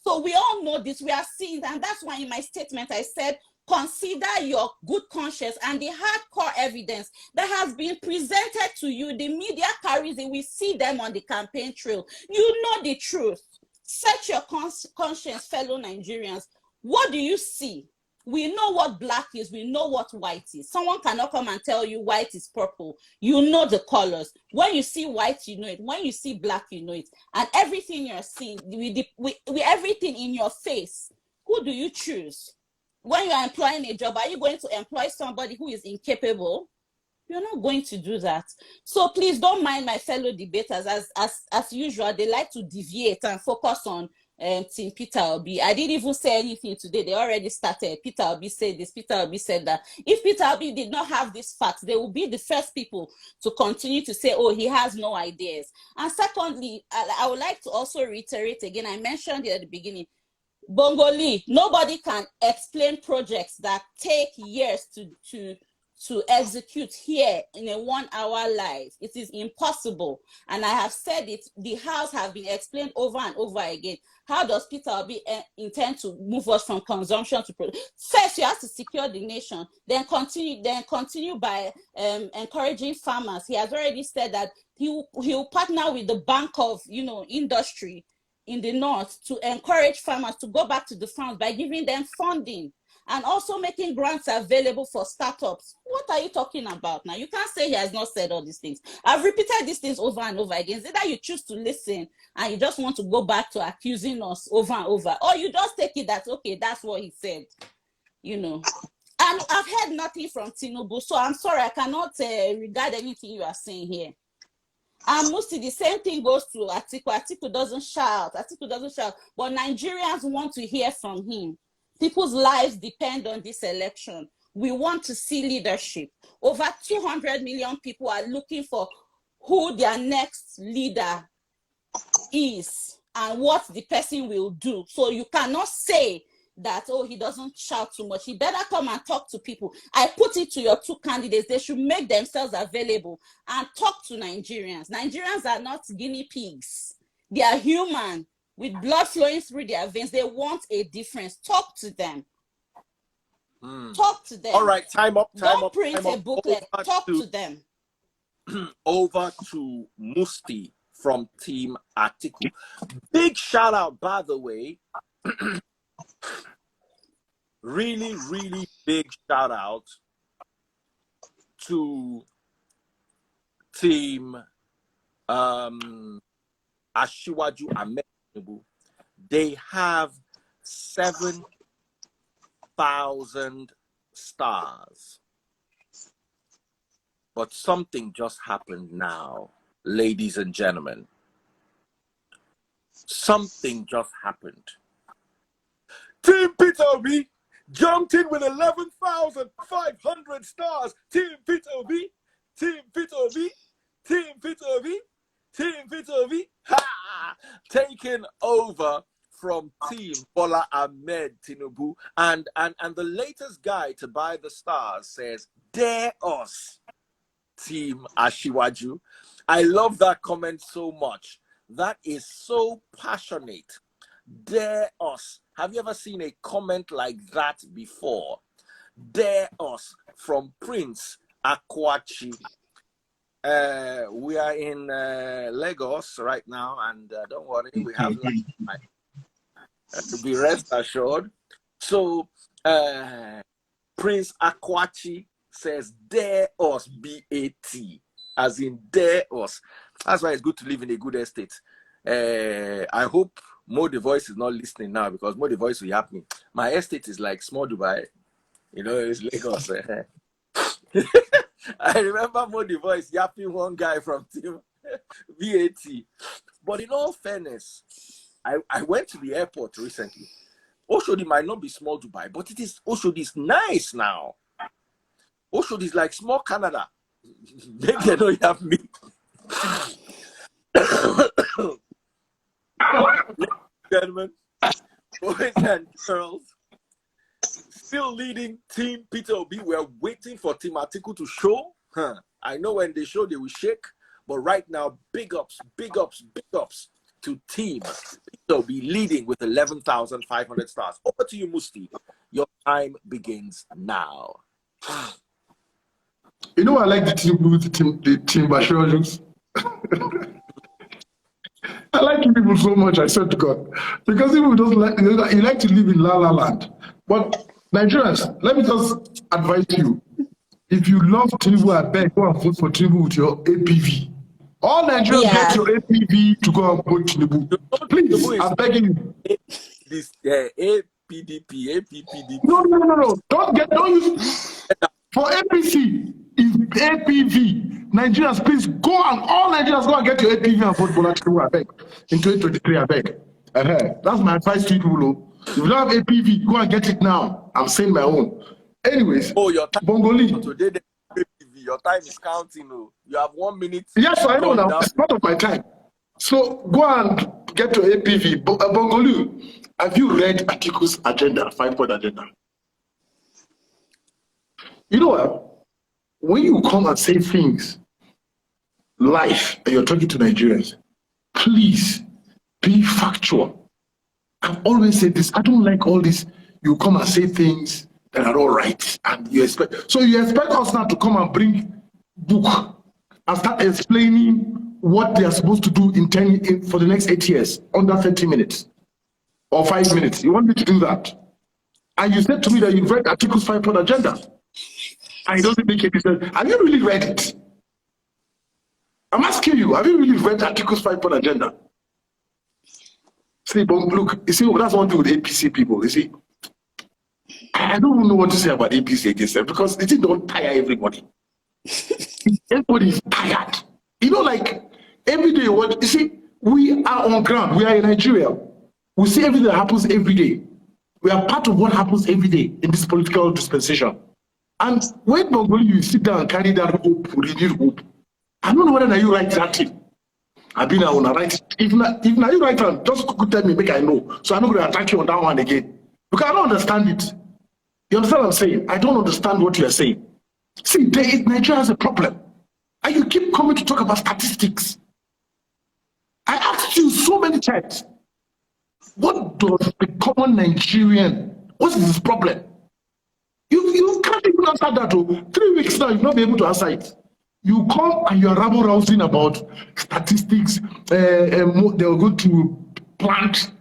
So we all know this, we are seeing, and that's why in my statement I said, consider your good conscience and the hardcore evidence that has been presented to you. The media carries it. We see them on the campaign trail. You know the truth. Set your conscience, fellow Nigerians. What do you see? We know what black is. We know what white is. Someone cannot come and tell you white is purple. You know the colors. When you see white, you know it. When you see black, you know it. And everything you're seeing, with everything in your face, who do you choose? When you're employing a job, are you going to employ somebody who is incapable? You're not going to do that. So please don't mind my fellow debaters. As usual, they like to deviate and focus on Team Peter Obi. I didn't even say anything today. They already started. Peter Obi said this, Peter Obi said that. If Peter Obi did not have these facts, they will be the first people to continue to say, oh, he has no ideas. And secondly, I would like to also reiterate again, I mentioned it at the beginning, Bongolee, nobody can explain projects that take years to execute here in a 1 hour live. It is impossible. And I have said it, the House have been explained over and over again. How does Peter Obi intend to move us from consumption to production? First, you have to secure the nation, then continue by encouraging farmers. He has already said that he will partner with the Bank of Industry in the north to encourage farmers to go back to the farms by giving them funding and also making grants available for startups. What are you talking about now? You can't say he has not said all these things. I've repeated these things over and over again. It's either you choose to listen and you just want to go back to accusing us over and over, or you just take it that, okay, that's what he said, And I've heard nothing from Tinubu, so I'm sorry, I cannot regard anything you are saying here. And Musty, the same thing goes to Atiku. Atiku doesn't shout, but Nigerians want to hear from him. People's lives depend on this election. We want to see leadership. Over 200 million people are looking for who their next leader is and what the person will do. So you cannot say that, oh, he doesn't shout too much. He better come and talk to people. I put it to your two candidates. They should make themselves available and talk to Nigerians. Nigerians are not guinea pigs. They are human with blood flowing through their veins. They want a difference. Talk to them. Talk to them. All right, time up. Don't print a booklet. Talk to them. Over to Musty from Team Atiku. Big shout out, by the way. Really, really big shout out to Team Asiwaju Ahmed Tinubu. They have 7,000 stars. But something just happened now, ladies and gentlemen. Something just happened. Team Peter Obi jumped in with 11,500 stars. Team Peter Obi, Team Peter Obi, Team Peter Obi, Team Peter Obi, taken over from Team Bola Ahmed Tinubu. And the latest guy to buy the stars says, dare us, Team Asiwaju. I love that comment so much. That is so passionate. Dare us. Have you ever seen a comment like that before? Dare us, from Prince Akwachi. We are in Lagos right now, and don't worry, we have to be rest assured. So Prince Akwachi says, dare us, B-A-T, as in dare us. That's why it's good to live in a good estate. I hope Mo the Voice is not listening now, because Mo the Voice will yap me. My estate is like small Dubai. It's Lagos. I remember Mo the Voice yapping one guy from Team VAT. But in all fairness, I went to the airport recently. Oshodi might not be small Dubai, but Oshodi is nice now. Oshodi is like small Canada. Maybe they don't have me. Ladies and gentlemen, boys and girls, still leading Team Peter Obi. We're waiting for Team Atiku to show. I know when they show, they will shake. But right now, big ups, big ups, big ups to Team to be leading with 11,500 stars. Over to you, Musty. Your time begins now. You know, I like the team Bashir. I like you people so much, I swear to God. Because people don't like, you like to live in La La Land. But Nigerians, let me just advise you. If you love Tinubu, I beg, go and vote for Tinubu with your APV. All Nigerians get your APV to go and vote Tinubu. Please, I'm begging you. This APDP, APPDP. No. Don't use for APC is APV. Nigerians, please go and all Nigerians go and get your APV and vote Bola Tinubu, I beg. In 2023, I beg. That's my advice to you people. If you don't have APV, go and get it now. I'm saying my own. Anyways, your time Bongolee. Today, your time is counting. You have 1 minute. Yes, I know now. It's part of my time. So go and get your APV. Bongolee, have you read Atiku's agenda, 5-point agenda? You know what? When you come and say things live and you're talking to Nigerians, please be factual. I've always said this. I don't like all this. You come and say things that are all right, and you expect us now to come and bring book and start explaining what they are supposed to do for the next 8 years under 30 minutes or 5 minutes. You want me to do that? And you said to me that you've read Atiku's 5-point agenda, and it doesn't make any sense. Have you really read it? I'm asking you, have you really read Atiku's 5-point agenda? See, look, you see, that's one thing with APC people, you see. I don't know what to say about APC against them because it don't tire everybody. Everybody is tired. You know, like every day, you see, we are on ground. We are in Nigeria. We see everything that happens every day. We are part of what happens every day in this political dispensation. And when Bongolee, you sit down and carry that hope, renewed hope, I don't know whether you write that thing. I've been on a right. If now you write it, just tell me, make I know. So I'm not going to attack you on that one again. Because I don't understand it. You understand what I'm saying? I don't understand what you are saying. See, Nigeria has a problem. And you keep coming to talk about statistics. I asked you so many times, what does the common Nigerian, what is his problem? You can't even answer that. 3 weeks now, you'll not be able to answer it. You come and you're rabble-rousing about statistics, they're going to plant.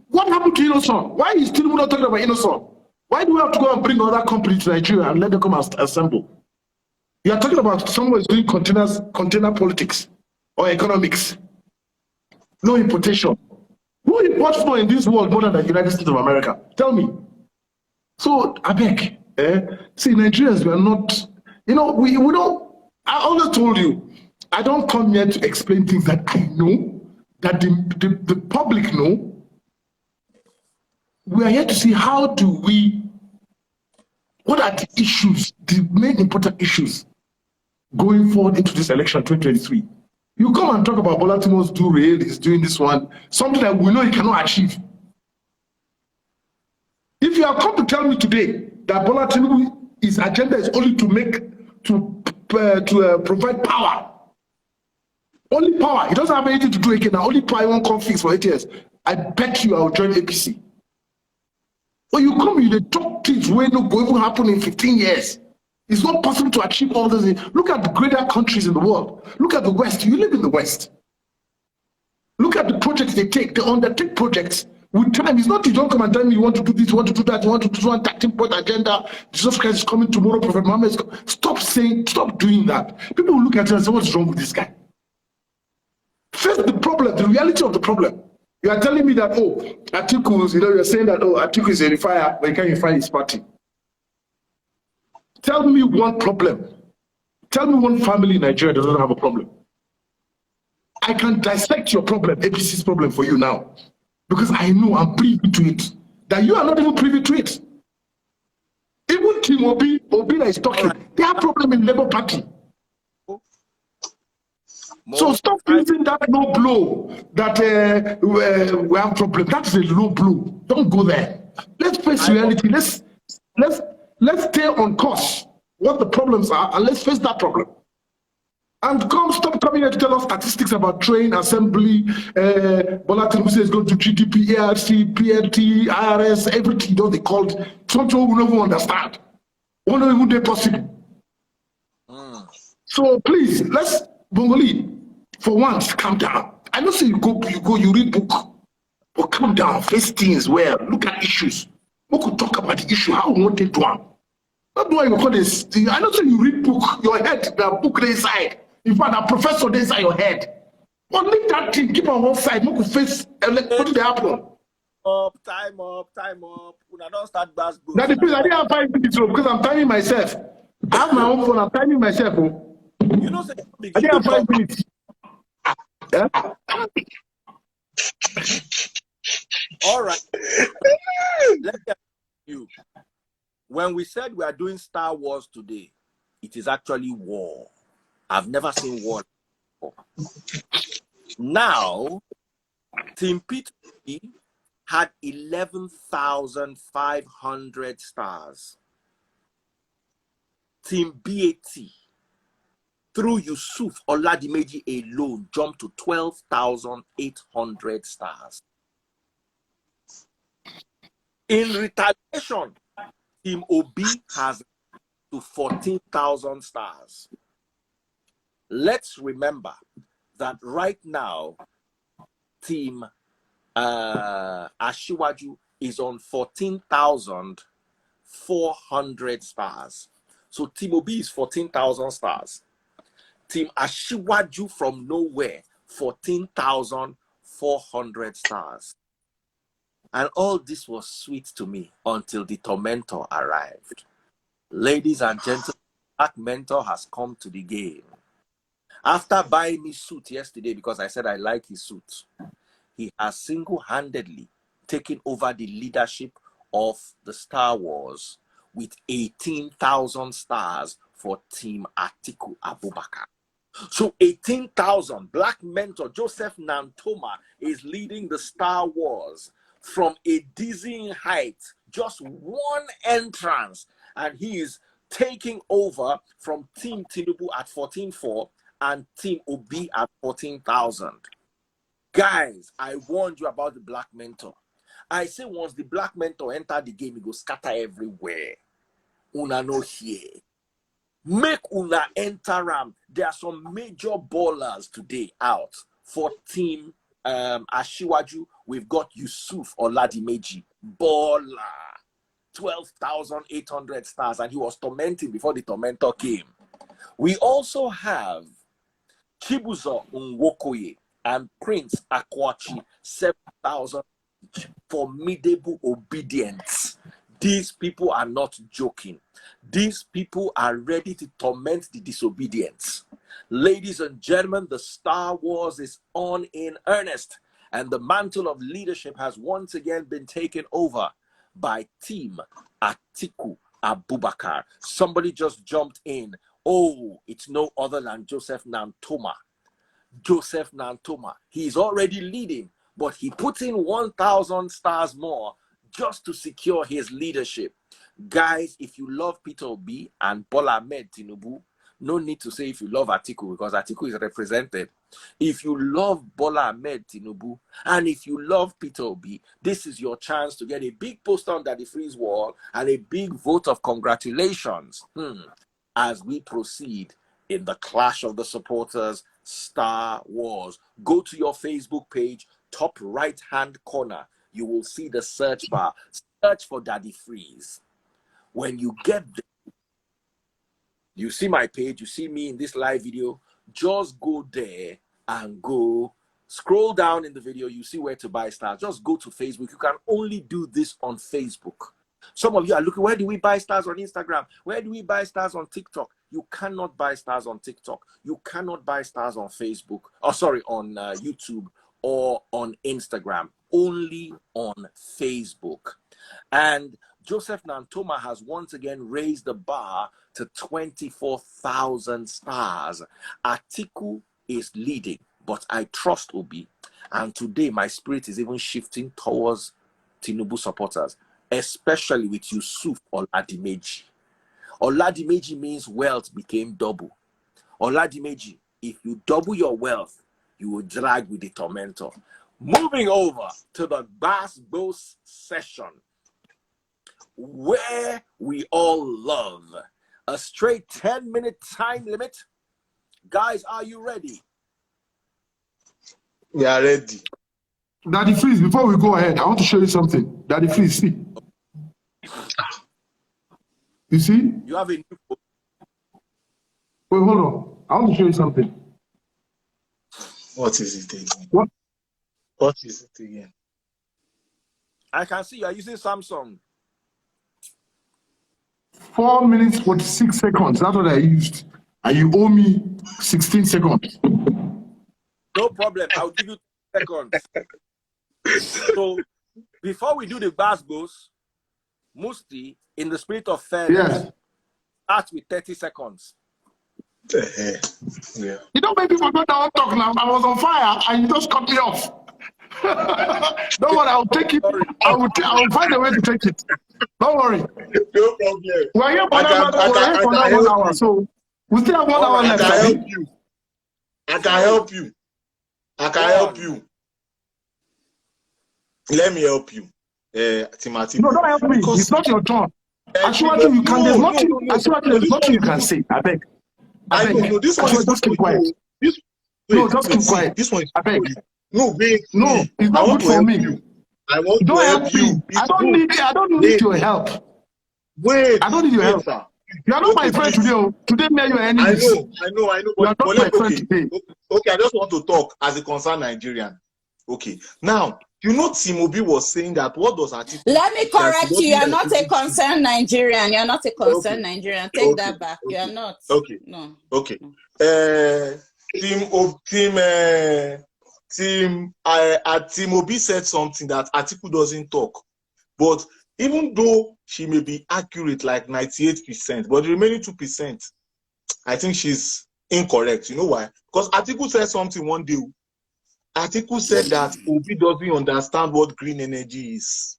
What happened to Innocent? Why is Tinubu not talking about Innocent? Why do we have to go and bring other companies to Nigeria and let them come and assemble? You are talking about someone who's doing container politics or economics. No importation. Who imports more in this world more than the United States of America? Tell me. So, I beg. See, Nigerians, we are not, we don't, I always told you, I don't come here to explain things that I know, that the public know. We are here to see what are the issues, the main important issues going forward into this election 2023. You come and talk about Bola Tinubu's is doing this one, something that we know he cannot achieve. If you have come to tell me today that Bola Tinubu, his agenda is only to provide power, only power, he doesn't have anything to do again, now only power won't come fix for 8 years, I bet you I will join APC. When you come, you talk things where no going to happen in 15 years. It's not possible to achieve all this. Look at the greater countries in the world. Look at the West. You live in the West. Look at the projects they take. They undertake projects with time. It's not you don't come and tell me you want to do this, you want to do that, you want to do one 13-point agenda. Jesus Christ is coming tomorrow. Prophet Muhammad is coming. Stop doing that. People will look at you and say, what's wrong with this guy? Face the problem, the reality of the problem. You are telling me that, Atiku, you're saying that, Atiku is a unifier, but he can't unify his party. Tell me one problem. Tell me one family in Nigeria that doesn't have a problem. I can dissect your problem, APC's problem for you now. Because I know I'm privy to it. That you are not even privy to it. Even Team Obi that is talking, they have problem in Labour Party. So stop using that low blow that we have problem. That is a low blow. Don't go there. Let's face reality. Let's stay on course. What the problems are, and let's face that problem. And stop coming here to tell us statistics about train, assembly, Bola Tinubu is going to GDP, ARC, PLT, IRS, everything that they called. Something we never understand. We don't even think possible. So please, let's, Bongolee, for once, calm down. I know say you read book, but calm down, face things well, look at issues. We could talk about the issue, how we want it to do. Not doing you call this. I know say you read book, your head, the book inside. In fact, a professor inside your head. But leave that thing, keep on one side, make you face what did happen? Time up. When I don't start bass books. Now the place I didn't have 5 minutes because I'm timing myself. I have my own phone, I'm timing myself. You know, say, I didn't have 5 minutes. Yeah? All right. Let me ask you. When we said we are doing Star Wars today, it is actually war. I've never seen war before. Now, Team P2P had 11,500 stars. Team BAT, through Yusuf Oladimeji alone, jumped to 12,800 stars. In retaliation, Team OB has to 14,000 stars. Let's remember that right now, Team Ashiwaju is on 14,400 stars. So Team OB is 14,000 stars. Team Ashiwaju from nowhere, 14,400 stars. And all this was sweet to me until the tormentor arrived. Ladies and gentlemen, Black Mentor has come to the game. After buying me suit yesterday because I said I like his suit, he has single-handedly taken over the leadership of the Star Wars with 18,000 stars for Team Atiku Abubakar. So 18,000, Black Mentor Joseph Nantoma is leading the Star Wars from a dizzying height, just one entrance, and he is taking over from Team Tinubu at 14,400 and Team Obi at 14,000. Guys, I warned you about the Black Mentor. I say once the Black Mentor enter the game, he go scatter everywhere. Una no here. Make una enter ram. There are some major ballers today out for Team Ashiwaju. We've got Yusuf Oladimeji, baller, 12,800 stars, and he was tormenting before the tormentor came. We also have Chibuzo Nwokoye and Prince Akwachi, 7,000 formidable obedience. These people are not joking. These people are ready to torment the disobedience. Ladies and gentlemen, the Star Wars is on in earnest, and the mantle of leadership has once again been taken over by Team Atiku Abubakar. Somebody just jumped in. Oh, it's no other than Joseph Nantoma. Joseph Nantoma. He's already leading, but he put in 1,000 stars more just to secure his leadership. Guys, if you love Peter Obi and Bola Ahmed Tinubu, no need to say if you love Atiku, because Atiku is represented. If you love Bola Ahmed Tinubu and if you love Peter Obi, this is your chance to get a big poster on Daddy Free's wall and a big vote of congratulations as we proceed in the clash of the supporters, Star Wars. Go to your Facebook page, top right-hand corner. You will see the search bar. Search for Daddy Freeze. When you get there, you see my page, you see me in this live video, just go there and go scroll down in the video. You see where to buy stars. Just go to Facebook. You can only do this on Facebook. Some of you are looking, where do we buy stars on Instagram? Where do we buy stars on TikTok? You cannot buy stars on TikTok. You cannot buy stars on Facebook. Oh, sorry, on YouTube or on Instagram. Only on Facebook. And Joseph Nantoma has once again raised the bar to 24,000 stars. Atiku is leading, but I trust Obi. And today my spirit is even shifting towards Tinubu supporters, especially with Yusuf Oladimeji. Oladimeji means wealth became double. Oladimeji If you double your wealth, you will drag with the tormentor. Moving over to the Bass Boss session, where we all love a straight 10-minute time limit. Guys, are you ready? We are ready. Daddy Freeze, before we go ahead, I want to show you something. Daddy Freeze, see. You see? You have a new phone. Wait, hold on. I want to show you something. What is it again? What is it again? I can see you are using Samsung. 4 minutes, 46 seconds. That's what I used. And you owe me 16 seconds. No problem. I'll give you 2 seconds. So, before we do the Bass Boss, Musty, in the spirit of fairness, start with 30 seconds. Yeah. You know, maybe people don't talk now. I was on fire and you just cut me off. Don't worry, I'll take it. I will find a way to take it. Don't worry. No problem. We're here for another 1 hour, so we still have 1 hour left. I can help you. I can help you. I can help you. Let me help you, Timothy. No, don't help me. It's not your turn. Actually, you can. There's nothing. There's nothing you can say. I beg. I know. This one is just keep quiet. Just keep quiet. This one is I beg. No, wait. No, it's not good for me. I want to help you. I don't need your help. Wait. I don't need your help. Sir. You are not my friend today. Today, me and you are enemies. I know. You are not my friend today. Okay, I just want to talk as a concerned Nigerian. Okay. Now, you know, Tinubu was saying that what does Atiku? Let me correct you. You are not a concerned Nigerian. You are not a concerned Nigerian. Take that back. You are not. Okay. No. Okay. Tinubu said something that Atiku doesn't talk. But even though she may be accurate like 98%, but the remaining 2%, I think she's incorrect. You know why? Because Atiku said something one day. Atiku said that Obi doesn't understand what green energy is.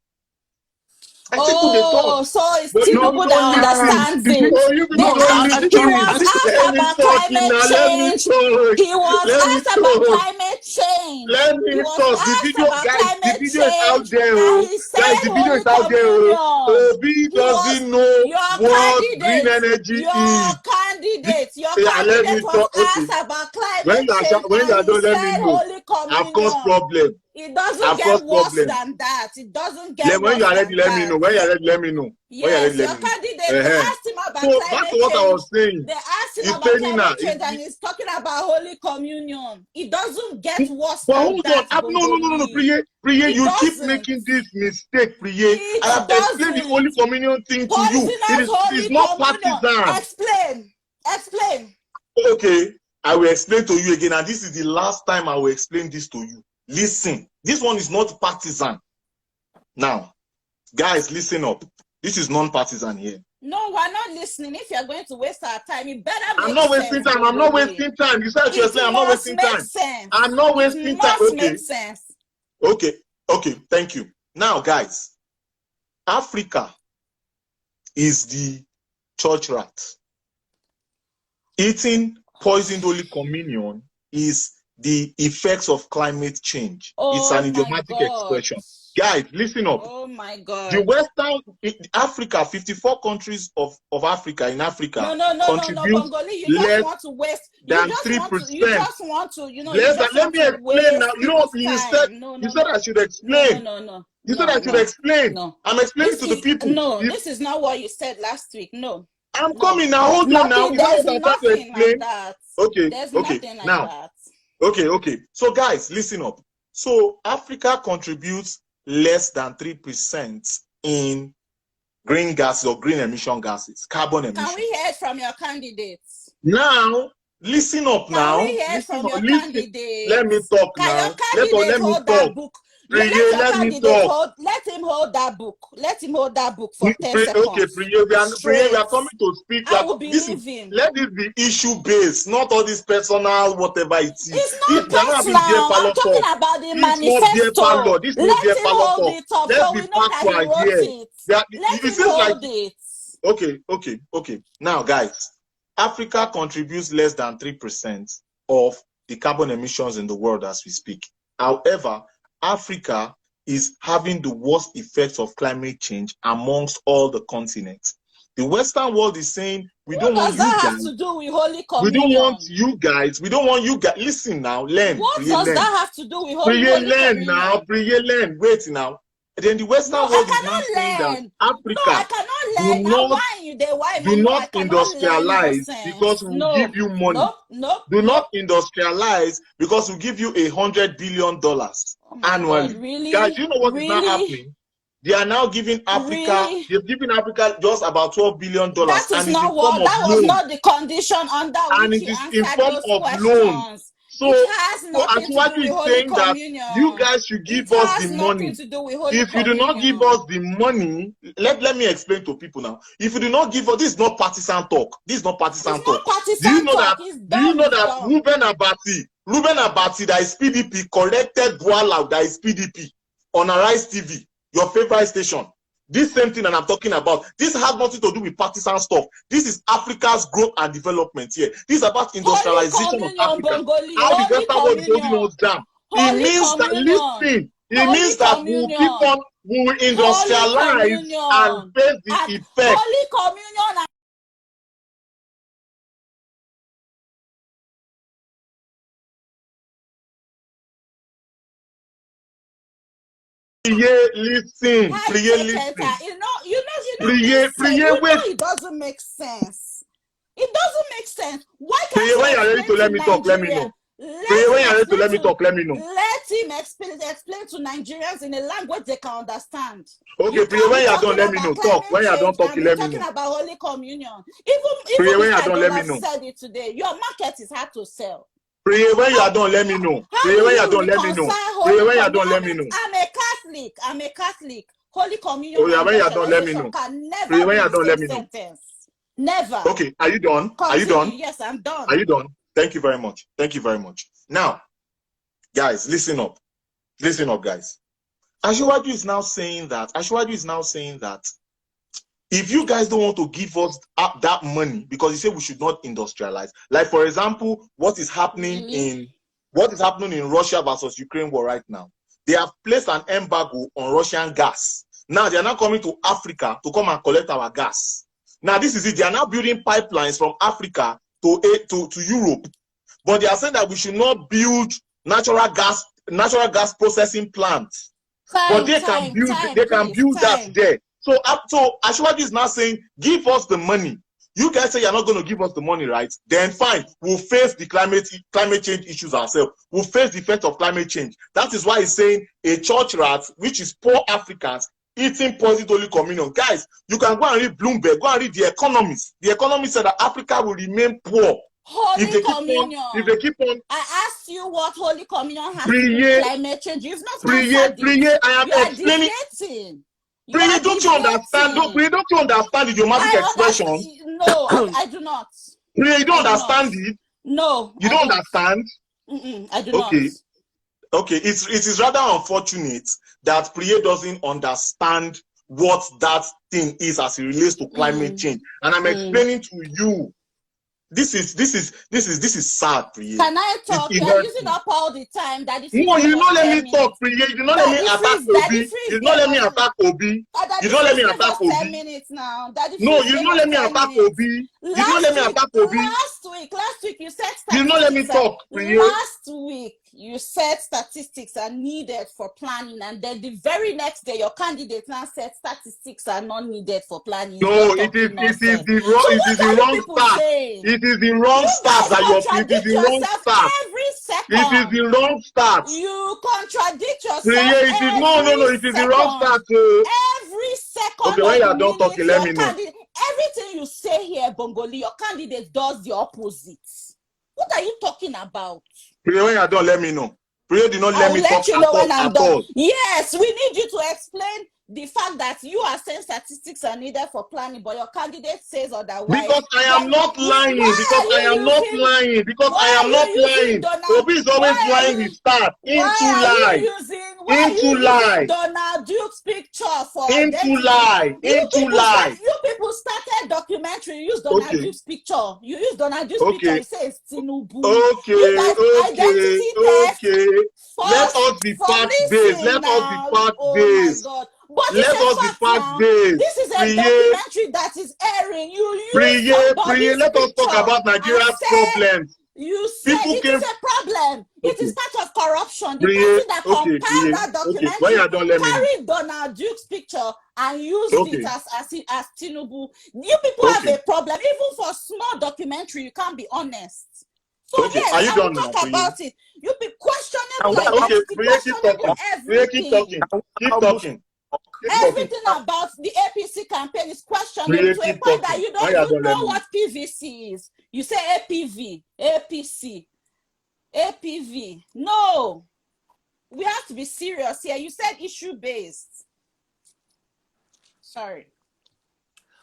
Oh, so it's Tinubu that understands it. He was asked about climate change. He was asked about climate change. Let me talk. The video is out there. Guys, the video is out there. Obi doesn't know what green energy is. Your candidate was asked about climate change. When you don't let me know, I've caused problem. It doesn't get worse than that. It doesn't get worse. When you are ready, let me know. When you are ready, let me know. Yes, your candidate, they asked him about climate that's what I was saying. They asked him about climate change and he's talking about Holy Communion. It doesn't get worse than that. No, Preye, you keep making this mistake, Preye. I have explained the Holy Communion thing to you. It is not partisan. Explain. Okay, I will explain to you again, and this is the last time I will explain this to you. Listen, this one is not partisan. Now, guys, listen up. This is non-partisan here. No, we're not listening. If you're going to waste our time, it better make I'm not wasting time. I'm not wasting time. You said you're saying I'm not wasting time. I'm not wasting time. Okay. Make sense. Okay. Thank you. Now, guys, Africa is the church rat. Eating poisoned Holy Communion is the effects of climate change. It's an idiomatic expression. Guys, listen up. Oh my God. The Western Africa, 54 countries of Africa in Africa contribute Bongolee, you just want to waste than 3%. You just want to, let me explain now. You know, you said I should explain. No. You said I should explain. No. I'm explaining to the people. No, this is not what you said last week. No. I'm coming now. Hold on now. There's nothing like that. Okay. There's nothing like that. Okay. So guys, listen up. So Africa contributes less than 3% in green gases or green emission gases, carbon emissions. Can we hear it from your candidates? Now, listen up now. Can we hear it from your candidates? Let me talk now. Let me talk. Let him hold that book. Let him hold that book for 10 seconds. Okay, Preye, we are coming to speak. I will believe him. Let this be issue based, not all this personal, whatever it is. It's not personal. I'm talking about the manifesto. This is not Let him hold it up so we know that he wrote it. Let him hold it. Okay. Now, guys, Africa contributes less than 3% of the carbon emissions in the world as we speak. However, Africa is having the worst effects of climate change amongst all the continents. The Western world is saying, we don't want you What does that guys. have to do with Holy We don't Communion? want you guys. We don't want you guys. Listen now, learn. What Preye, does learn. that have to do with Preye, Holy learn Communion? now. Preye, learn. Wait now. Then the Western No, world I is now saying that cannot learn. No, I Africa, cannot do learn. Now, not why you there? Why do me? No, I not cannot learn industrialize because nonsense. we will No, give you money. nope, nope, Do nope. not industrialize because we give you $100 billion Oh my annually. God, really? Guys, you know what is now Really? happening? They are now giving Africa, Really? they've given Africa just about $12 billion, That is and it's in not form what, of that was loan. not the condition under And which it you is in answered form those of loan. questions. So, It has nothing to do Atiku with is Holy saying that Communion. you guys should give It us the has nothing money. to do with Holy If you do Communion. not give us the money, let me explain to people now. If you do not give us, this is not partisan talk. This is not partisan It's talk. not partisan Do you know talk. that? It's Do you dumb. know It's that dumb. Ruben Abati, that is PDP, corrected Boala, that is PDP, on Arise TV, your favorite station. This same thing that I'm talking about, this has nothing to do with partisan stuff. This is Africa's growth and development here. This is about industrialization of Africa. Bongolee, How the Holy Western world is holding Communion. us down. It Holy means that, Communion. listen, it Holy means that we will keep Communion. on, we will Holy industrialize and Communion. face the And effect. Holy Communion. And Listen, high Preye, tech listen. Preye, Wait. it doesn't make sense. It doesn't make sense. Why can't Preye, you when you're ready explain to let me talk, let me Nigeria? know. Preye, when you're ready to let me talk, let me know. Let him explain to Nigerians in a language they can understand. Okay, You Preye, can't when be you're done, talking let me about know. Talk. When climate you're done change talking, and let be me talking know. about Holy Communion. Even Preye, when if you're I done, don't let me have know. said it today, your market is hard to sell. Preye, when you're done, let me know. How Preye, do when you're you done, let me know. reconcile Preye, Holy when you're Communion? done, let me know. I'm a Catholic. Holy Communion Oh, yeah, and when you're done, let me industrialization know. can Preye, never when be you're the done, same let me know. sentence. Never. Okay, are you done? Are you Continue. done? Yes, I'm done. Are you done? Thank you very much. Thank you very much. Now, guys, listen up. Listen up, guys. Ashwaju is now saying that if you guys don't want to give us that money, because he said we should not industrialize, like for example, what is happening in Russia versus Ukraine war right now. They have placed an embargo on Russian gas. Now they are now coming to Africa to come and collect our gas. Now this is it. They are now building pipelines from Africa to Europe, but they are saying that we should not build natural gas processing plants. But they can build that there. So Ashwaju is now saying, give us the money. You guys say you're not going to give us the money, right? Then fine, we'll face the climate change issues ourselves. We'll face the effect of climate change. That is why he's saying a church rat, which is poor Africans, eating poisoned Holy Communion. Guys, you can go and read Bloomberg, go and read The Economist. The Economist said that Africa will remain poor. Holy Communion. If they keep on. I asked you what Holy Communion has to do with climate change. You've not answered it. Preye, I am explaining. Preye, don't you understand? Don't you understand idiomatic expression? No, I do not. Preye, you don't understand it? No, you don't understand? I do not. Okay. It is rather unfortunate that Preye doesn't understand what that thing is as it relates to climate change, and I'm explaining to you. This is sad, Preye. Can I talk? You're using up all the time. No, you don't let me talk, Preye. You don't let me attack Obi. You don't let me attack Obi. You don't let me attack Obi. 10 minutes now. No, you don't let me attack Obi. You don't let me attack Obi. Last week you said statistics. You don't let me talk, Preye. Last week you said statistics are needed for planning, and then the very next day your candidate now said statistics are not needed for planning. No, it is the wrong start. It is the wrong start that you're. It is the wrong start. Every second. It is the wrong start. You contradict yourself. It is no. It is the wrong start. Every second. Okay, when you are done talking, let me know. Everything you say here, Bongolee, your candidate does the opposite. What are you talking about? Preye, when you are done, let me know. Preye did not let me talk at all. Yes, we need you to explain the fact that you are saying statistics are needed for planning, but your candidate says otherwise. Because I am not lying. Obi is always lying with stats into lies. Why are you Into lie. using Donald Duke's picture for Into identity? lie. Into lie. You people started documentary. You use Donald Okay. Duke's picture. You use Donald Duke's Okay. picture. You say it's Tinubu. Okay, You guys, identity theft. okay. Let us be fact-based. Listen Let us be now. fact-based. Oh my God. But Let it's a us be fact now. fact-based. This is a Preye, documentary that is airing. You use Preye, somebody's let us talk picture about Nigeria's and say, problems. you said People it came. is a problem. It is part of corruption. The Preye, person that okay, compiled that okay. When documentary you're done, let me. carried Donald Duke's picture and used Okay. it as Tinubu. You people have a problem. Even for small documentary, you can't be honest. So Okay, yes, are you I done will now, talk Preye? about it. You be questionable Okay, identity, Preye, keep questionable talking. Preye, keep talking. everything. Keep talking. Keep talking. Everything about the APC campaign is questionable Preye, to a keep point that talking. you When don't you're even done, let know me. what PVC is. You say APV, APC, APV. No, we have to be serious here. You said issue-based. Sorry.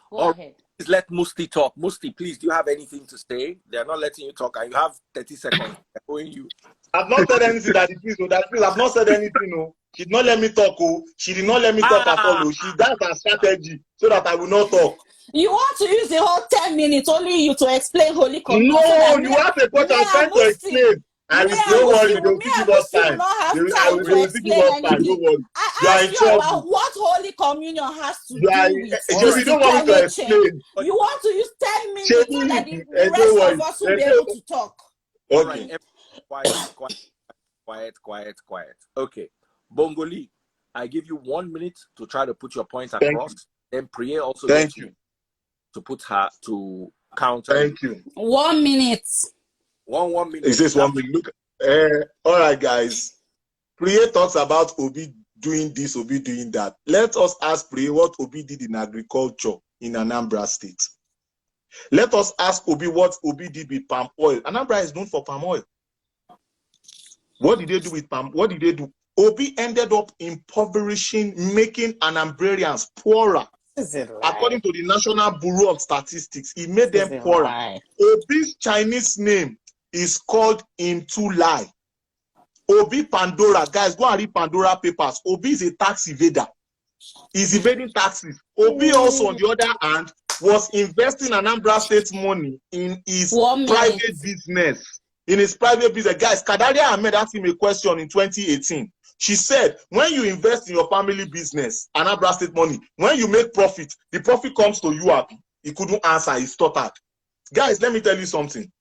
Go ahead. Please let Musty talk. Musty, please, do you have anything to say? They're not letting you talk, and you have 30 seconds. They're owing you. I've not said anything that it is. I've not said anything. No. She did not let me talk. Oh. She did not let me talk at all. Oh. She that's her strategy so that I will not talk. You want to use the whole 10 minutes only you to explain Holy Communion? No, so that you have a question. I'm trying to explain. I will, don't worry, they will still give us time. They will still give us time. Don't worry. You are I in asked you about trouble. what Holy Communion has to You are, do with you don't want me to explain. You want to use 10 minutes so that the Don't rest worry. of us will be able to talk. All right, quiet. Okay, Bongolee, I give you 1 minute to try to put your points across. Then Preye also gets you to put her to counter. Thank you. 1 minute. One minute. Is this 1 minute? Look, all right, guys. Preye talks about Obi doing this, Obi doing that. Let us ask Preye what Obi did in agriculture in Anambra State. Let us ask Obi what Obi did with palm oil. Anambra is known for palm oil. What did they do with palm? What did they do? Obi ended up impoverishing, making Anambrarians poorer. According to the National Bureau of Statistics, he made them poorer. Obi's Chinese name is called Intulai. Obi Pandora, guys, go and read Pandora papers. Obi is a tax evader. He's evading taxes. Obi also, on the other hand, was investing Anambra State's money in his private business. In his private business. Guys, Kadaria Ahmed asked him a question in 2018. She said, when you invest in your family business, Anambra State money, when you make profit, the profit comes to you happy. He couldn't answer, he stuttered. Guys, let me tell you something.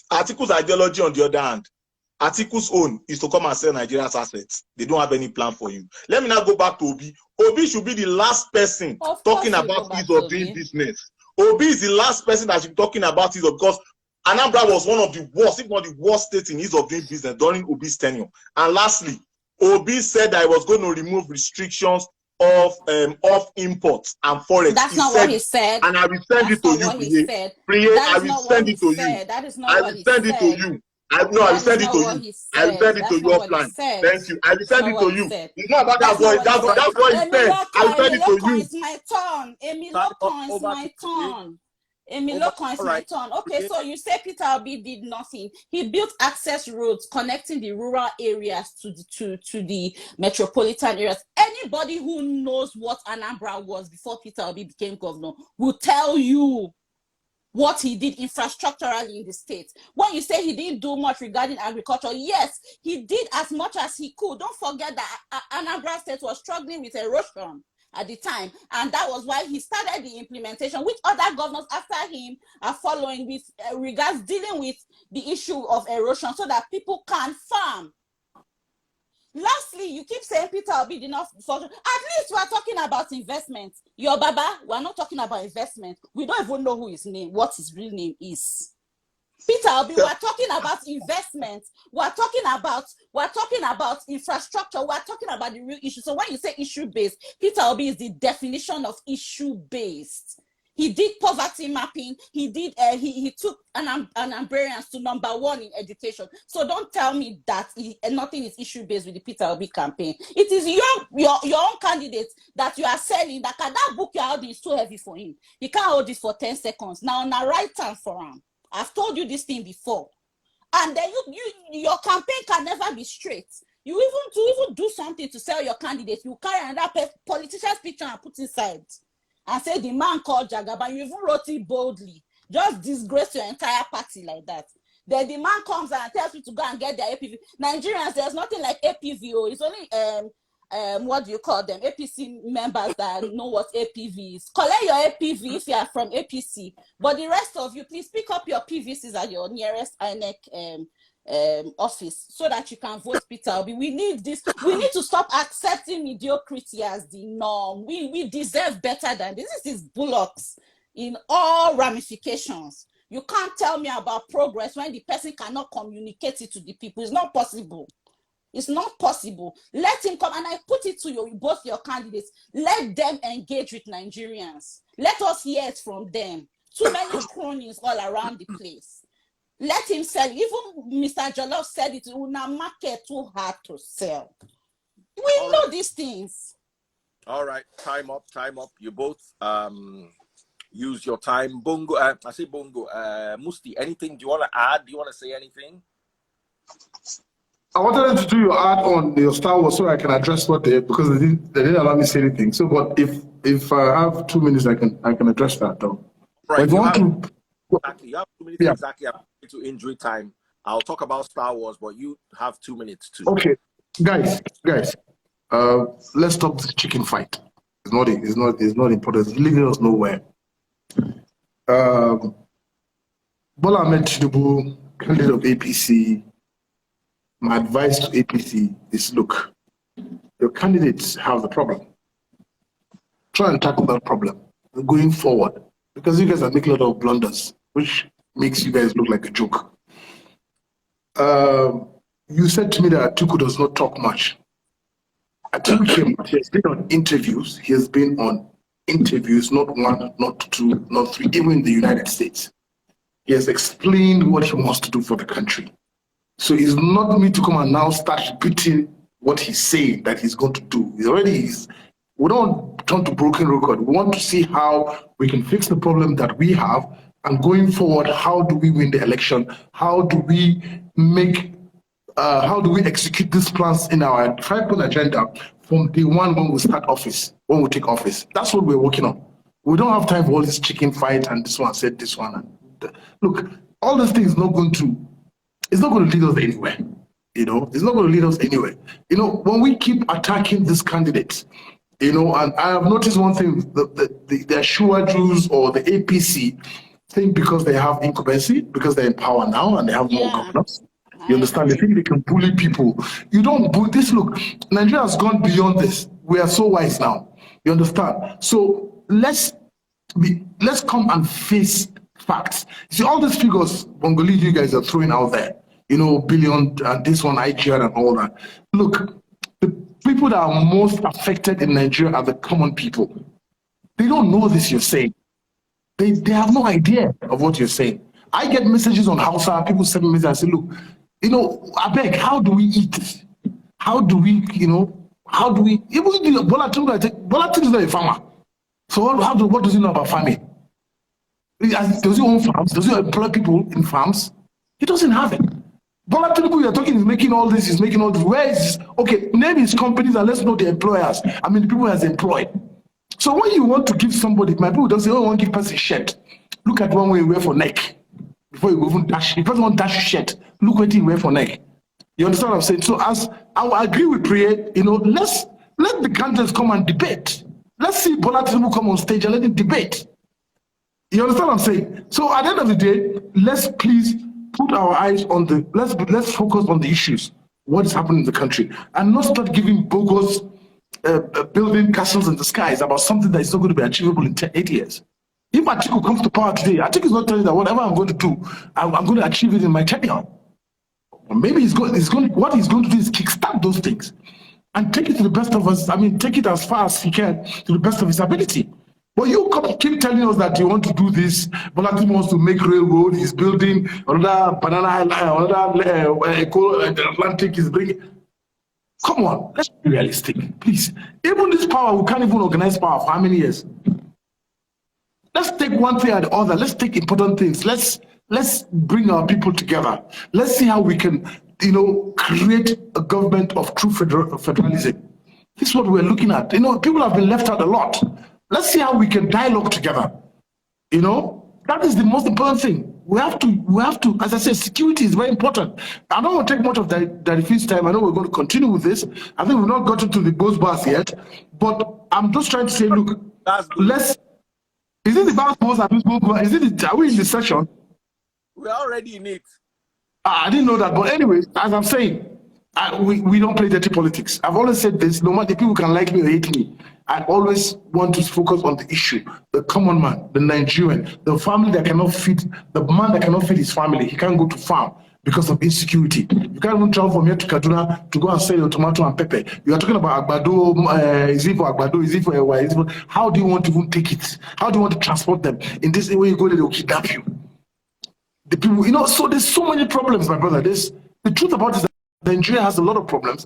Atiku's ideology, on the other hand, Atiku's own is to come and sell Nigeria's assets. They don't have any plan for you. Let me now go back to Obi. Obi should be the last person talking about ease of doing business. Obi is the last person that should be talking about ease of, because Anambra was one of the worst, if not the worst state in ease of doing business during Obi's tenure. And lastly, Obi said that he was going to remove restrictions of imports and forex. That's not what he said. And I will send it to you, Preye. I will send it to you. That is not what he said. I will send it to you. I will send it to you. I will send it to you offline. Thank you. I will send it to you. It's not about that voice. That's what he said. I will send it to you. It's my turn. Emiloko is my turn. Emiloko is my turn. Okay, so you say Peter Obi did nothing. He built access roads connecting the rural areas to the metropolitan areas. Anybody who knows what Anambra was before Peter Obi became governor will tell you what he did infrastructurally in the state. When you say he didn't do much regarding agriculture, yes, he did as much as he could. Don't forget that Anambra State was struggling with erosion at the time, and that was why he started the implementation, which other governors after him are following with regards dealing with the issue of erosion so that people can farm. Lastly, you keep saying Peter Obi did not. At least we are talking about investment. Your Baba, we are not talking about investment. We don't even know who his name, what his real name is. Peter Obi, we are talking about investment. We are talking about infrastructure. We are talking about the real issue. So when you say issue-based, Peter Obi is the definition of issue-based. He did poverty mapping. He did. He took Anambrarians to #1 in education. So don't tell me that nothing is issue based with the Peter Obi campaign. It is your own candidate that you are selling. That book you holding is too heavy for him. He can't hold it for 10 seconds. Now on the right hand for him. I've told you this thing before, and then your campaign can never be straight. to even do something to sell your candidate, you carry another politician's picture and put inside and say the man called Jagaban. You even wrote it boldly. Just disgrace your entire party like that. Then the man comes and tells you to go and get their APV. Nigerians, there's nothing like APV. It's only what do you call them? APC members that know what APV is. Collect your APV if you are from APC. But the rest of you, please pick up your PVCs at your nearest INEC office so that you can vote Peter Obi. We need this. We need to stop accepting mediocrity as the norm. We deserve better than this. This is bullocks in all ramifications. You can't tell me about progress when the person cannot communicate it to the people. It's not possible. It's not possible. Let him come, and I put it to you, both your candidates. Let them engage with Nigerians. Let us hear it from them. Too many cronies all around the place. Let him sell. Even Mr. Jollof said it. Una market too hard to sell. We know these things. All right, time up. You both use your time. Bongo, I say Bongo. Musty, anything? Do you want to add? Do you want to say anything? I wanted to do your ad on your Star Wars so I can address what because they didn't allow me to say anything. So, but if I have 2 minutes, I can address that though. Right. If you want to, exactly. You have 2 minutes exactly to injury time. I'll talk about Star Wars, but you have 2 minutes too. Okay, guys. Let's stop this chicken fight. It's not important. It's leading us nowhere. Bola Ahmed Tinubu, candidate of APC. My advice to APC is: look, your candidates have the problem. Try and tackle that problem going forward, because you guys are making a lot of blunders, which makes you guys look like a joke. You said to me that Atiku does not talk much. Atiku, he has been on interviews. He has been on interviews, not one, not two, not three, even in the United States. He has explained what he wants to do for the country. So it's not me to come and now start repeating what he's saying that he's going to do. He already is. We don't turn to broken record. We want to see how we can fix the problem that we have, and going forward, how do we win the election? How do we execute these plans in our 5-point agenda from day one when we start office, when we take office? That's what we're working on. We don't have time for all this chicken fight and this one said this one. Look, all these things it's not going to lead us anywhere. It's not going to lead us anywhere. When we keep attacking these candidates, and I have noticed one thing: the Ashura Jews or the APC think because they have incumbency, because they're in power now and they have more governors. You understand? They think they can bully people. You don't bully this. Look, Nigeria has gone beyond this. We are so wise now. You understand? So let's come and face facts. See, all these figures, Bongolee, you guys are throwing out there, billion, this one, IGR and all that. Look, the people that are most affected in Nigeria are the common people. They don't know this you're saying. They have no idea of what you're saying. I get messages on Hausa, people send me messages and say, look, I beg, how do we eat? How do we, even Bola Tinubu is not a farmer. So what does he know about farming? Does he own farms? Does he employ people in farms? He doesn't have it. Bola Tinubu, you're talking, he's making all this. Where is this? Okay, name his companies and let's know the employers. I mean, the people he has employed. So when you want to give somebody, my people don't say, oh, I want to give person a shirt. Look at one way you wear for neck. Before you even dash, if person want dash your shirt, look what he wear for neck. You understand what I'm saying? So as I agree with Preye, let the candidates come and debate. Let's see Bola Tinubu come on stage and let him debate. You understand what I'm saying? So at the end of the day, let's please put our eyes on let's focus on the issues, what is happening in the country, and not start giving bogus building castles in the skies about something that is not going to be achievable in 8 years. If Atiku comes to power today, Atiku is not telling that whatever I'm going to do, I'm going to achieve it in my tenure. Maybe what he's going to do is kickstart those things and take it to the best of us. I mean, take it as far as he can to the best of his ability. But you keep telling us that you want to do this. Bola Tinubu wants to make railroad. He's building another banana island, another Atlantic is bringing. Come on, let's be realistic, please. Even this power, we can't even organize power for how many years? Let's take one thing or the other. Let's take important things. Let's bring our people together. Let's see how we can create a government of true federalism. This is what we're looking at. People have been left out a lot. Let's see how we can dialogue together. That is the most important thing. We have to, as I said, security is very important. I don't want to take much of Darif's time. I know we're going to continue with this. I think we've not gotten to the boss bars yet, but I'm just trying to say, look, is it the boss? Are we in the session? We're already in it. I didn't know that, but anyway, as I'm saying, we don't play dirty politics. I've always said this, no matter people can like me or hate me, I always want to focus on the issue, the common man, the Nigerian, the family that cannot feed, the man that cannot feed his family. He can't go to farm because of insecurity. You can't even travel from here to Kaduna to go and sell your tomato and pepper. You are talking about Agbado, is it for Agbado, is it for Ewa? How do you want to even take it? How do you want to transport them? In this way you go there, they'll kidnap you. The people, so there's so many problems, my brother. The truth about it is that Nigeria has a lot of problems.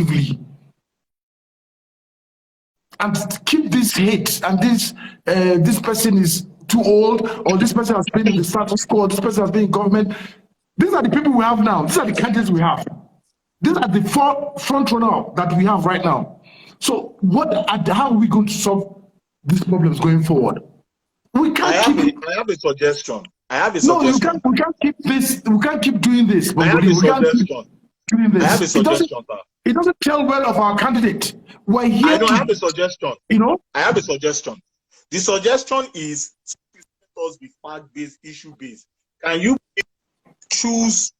And keep this hate and this person is too old, or this person has been in the status quo, or this person has been in government. These are the people we have now. These are the candidates we have. These are the front runner that we have right now. So how are we going to solve these problems going forward? We can't I have a suggestion. No, we can't keep this. We can't keep doing this. I have a suggestion. I have a suggestion, it doesn't tell well of our candidate. We're here. I don't have a suggestion. I have a suggestion. The suggestion is let us be fact-based, issue-based. Can you choose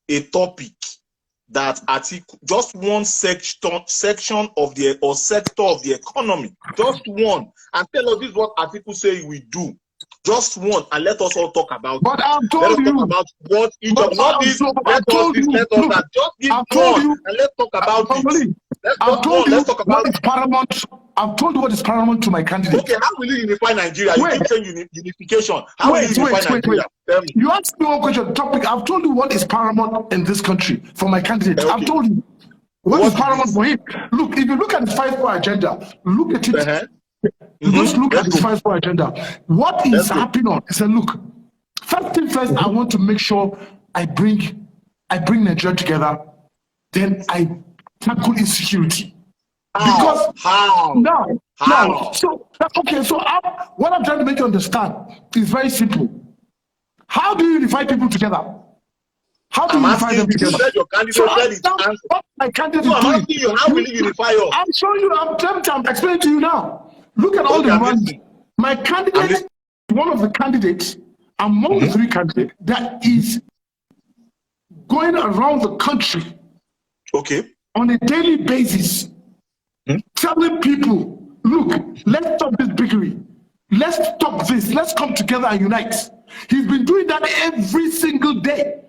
a topic that Atiku, just one section of or sector of the economy, just one, and tell us this is what Atiku say we do. Just one, and let us all talk about but it. I've told you. Talk about what each of not this. Let us that. Just give one, and let's talk about it. Let's talk about what is paramount. I've told you what is paramount to my candidate. Okay, how will you unify Nigeria? You keep saying unification. How will you unify Nigeria? Tell me. You asked me one question. Topic. I've told you what is paramount in this country for my candidate. Okay. I've told you what is paramount for him. Look, if you look at his 5-point agenda, look at it. Just look at this 5-point agenda. What is happening on? He said, look, first thing first, I want to make sure I bring Nigeria together. Then I tackle insecurity. Because now, so what I'm trying to make you understand is very simple. How do you unify people together? How do you unify them together? You said your candidate said it's answer. What my candidate is doing. I'm asking you, how will you unify us? I'm showing you. I'm explaining to you now. Look at all the ones. My candidate is one of the candidates among the 3 candidates that is going around the country on a daily basis, telling people, look, let's stop this biggery. Let's stop this. Let's come together and unite. He's been doing that every single day.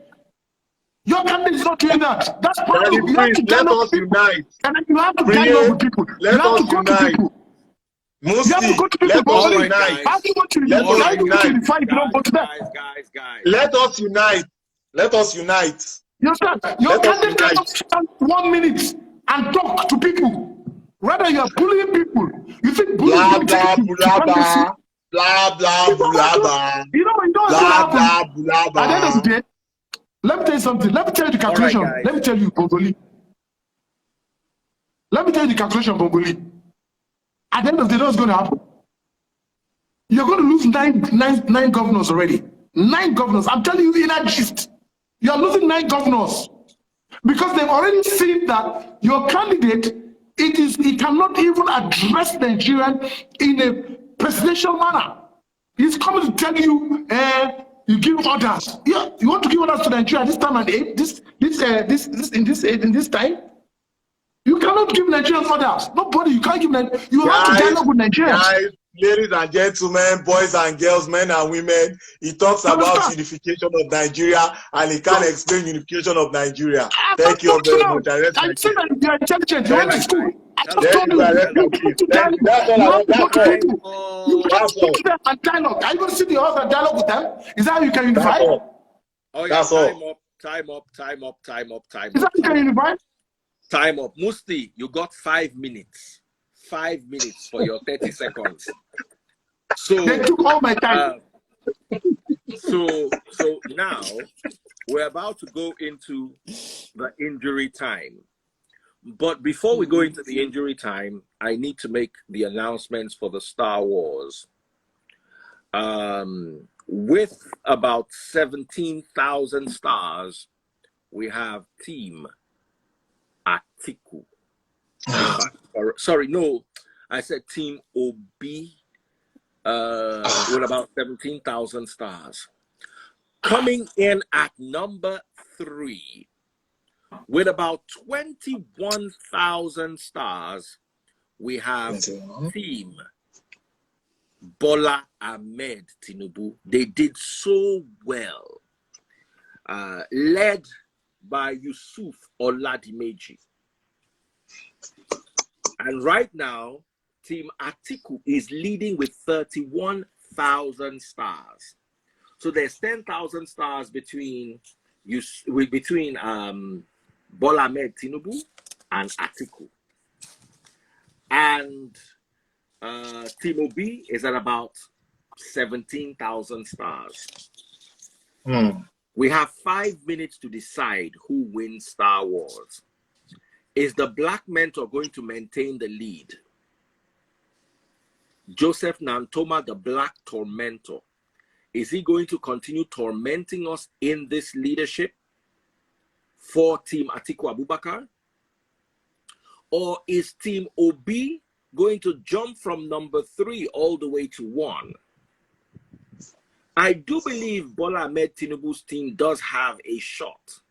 Your candidate is not doing that. That's part of it. You have to dialogue with people. And then you have to dialogue with people. You have to go to people. Musty, you have to go to people. How do you want to unify if you don't go to them? Guys. Let us unite. Let us unite. Your candidate cannot stand 1 minute and talk to people. Rather, you are bullying people. You think bullying is going to take you to blah blah blah. You know blah blah. At the end of the day, let me tell you something. Let me tell you the calculation. Let me tell you, Bongolee. Let me tell you the calculation, Bongolee. At the end of the day, what's going to happen? You're going to lose nine governors already. 9 governors. I'm telling you in a gist. You're losing 9 governors. Because they've already seen that your candidate, he cannot even address Nigeria in a presidential manner. He's coming to tell you, you give orders. Yeah, you want to give orders to Nigeria this time and in this time? You cannot give Nigerians orders. Nobody. You can't give Nigeria. You have to dialogue with Nigerians. Guys, ladies and gentlemen, boys and girls, men and women, he talks about unification of Nigeria and he can't explain unification of Nigeria. Thank you very much. I said that you're intelligent. You went to school. I just told you. You have to talk to them and dialogue. Are you going to sit in the house and dialogue with them? Is that how you can unify? That's all. Time up. Is that how you can unify? Time up. Musty, you got 5 minutes. 5 minutes for your 30 seconds. So they took all my time. So now we're about to go into the injury time. But before we go into the injury time, I need to make the announcements for the Star Wars. With about 17,000 stars, we have Team Atiku. Sorry, no, I said Team Obi with about 17,000 stars. Coming in at number 3 with about 21,000 stars, we have Team Bola Ahmed Tinubu. They did so well, led by Yusuf Oladimeji. And right now, Team Atiku is leading with 31,000 stars. So there's 10,000 stars between Bola Ahmed Tinubu and Atiku. And Team Obi is at about 17,000 stars. We have 5 minutes to decide who wins Star Wars. Is the Black Mentor going to maintain the lead? Joseph Nantoma, the Black Tormentor, is he going to continue tormenting us in this leadership for Team Atiku Abubakar? Or is Team Obi going to jump from number 3 all the way to 1? I do believe Bola Ahmed Tinubu's team does have a shot.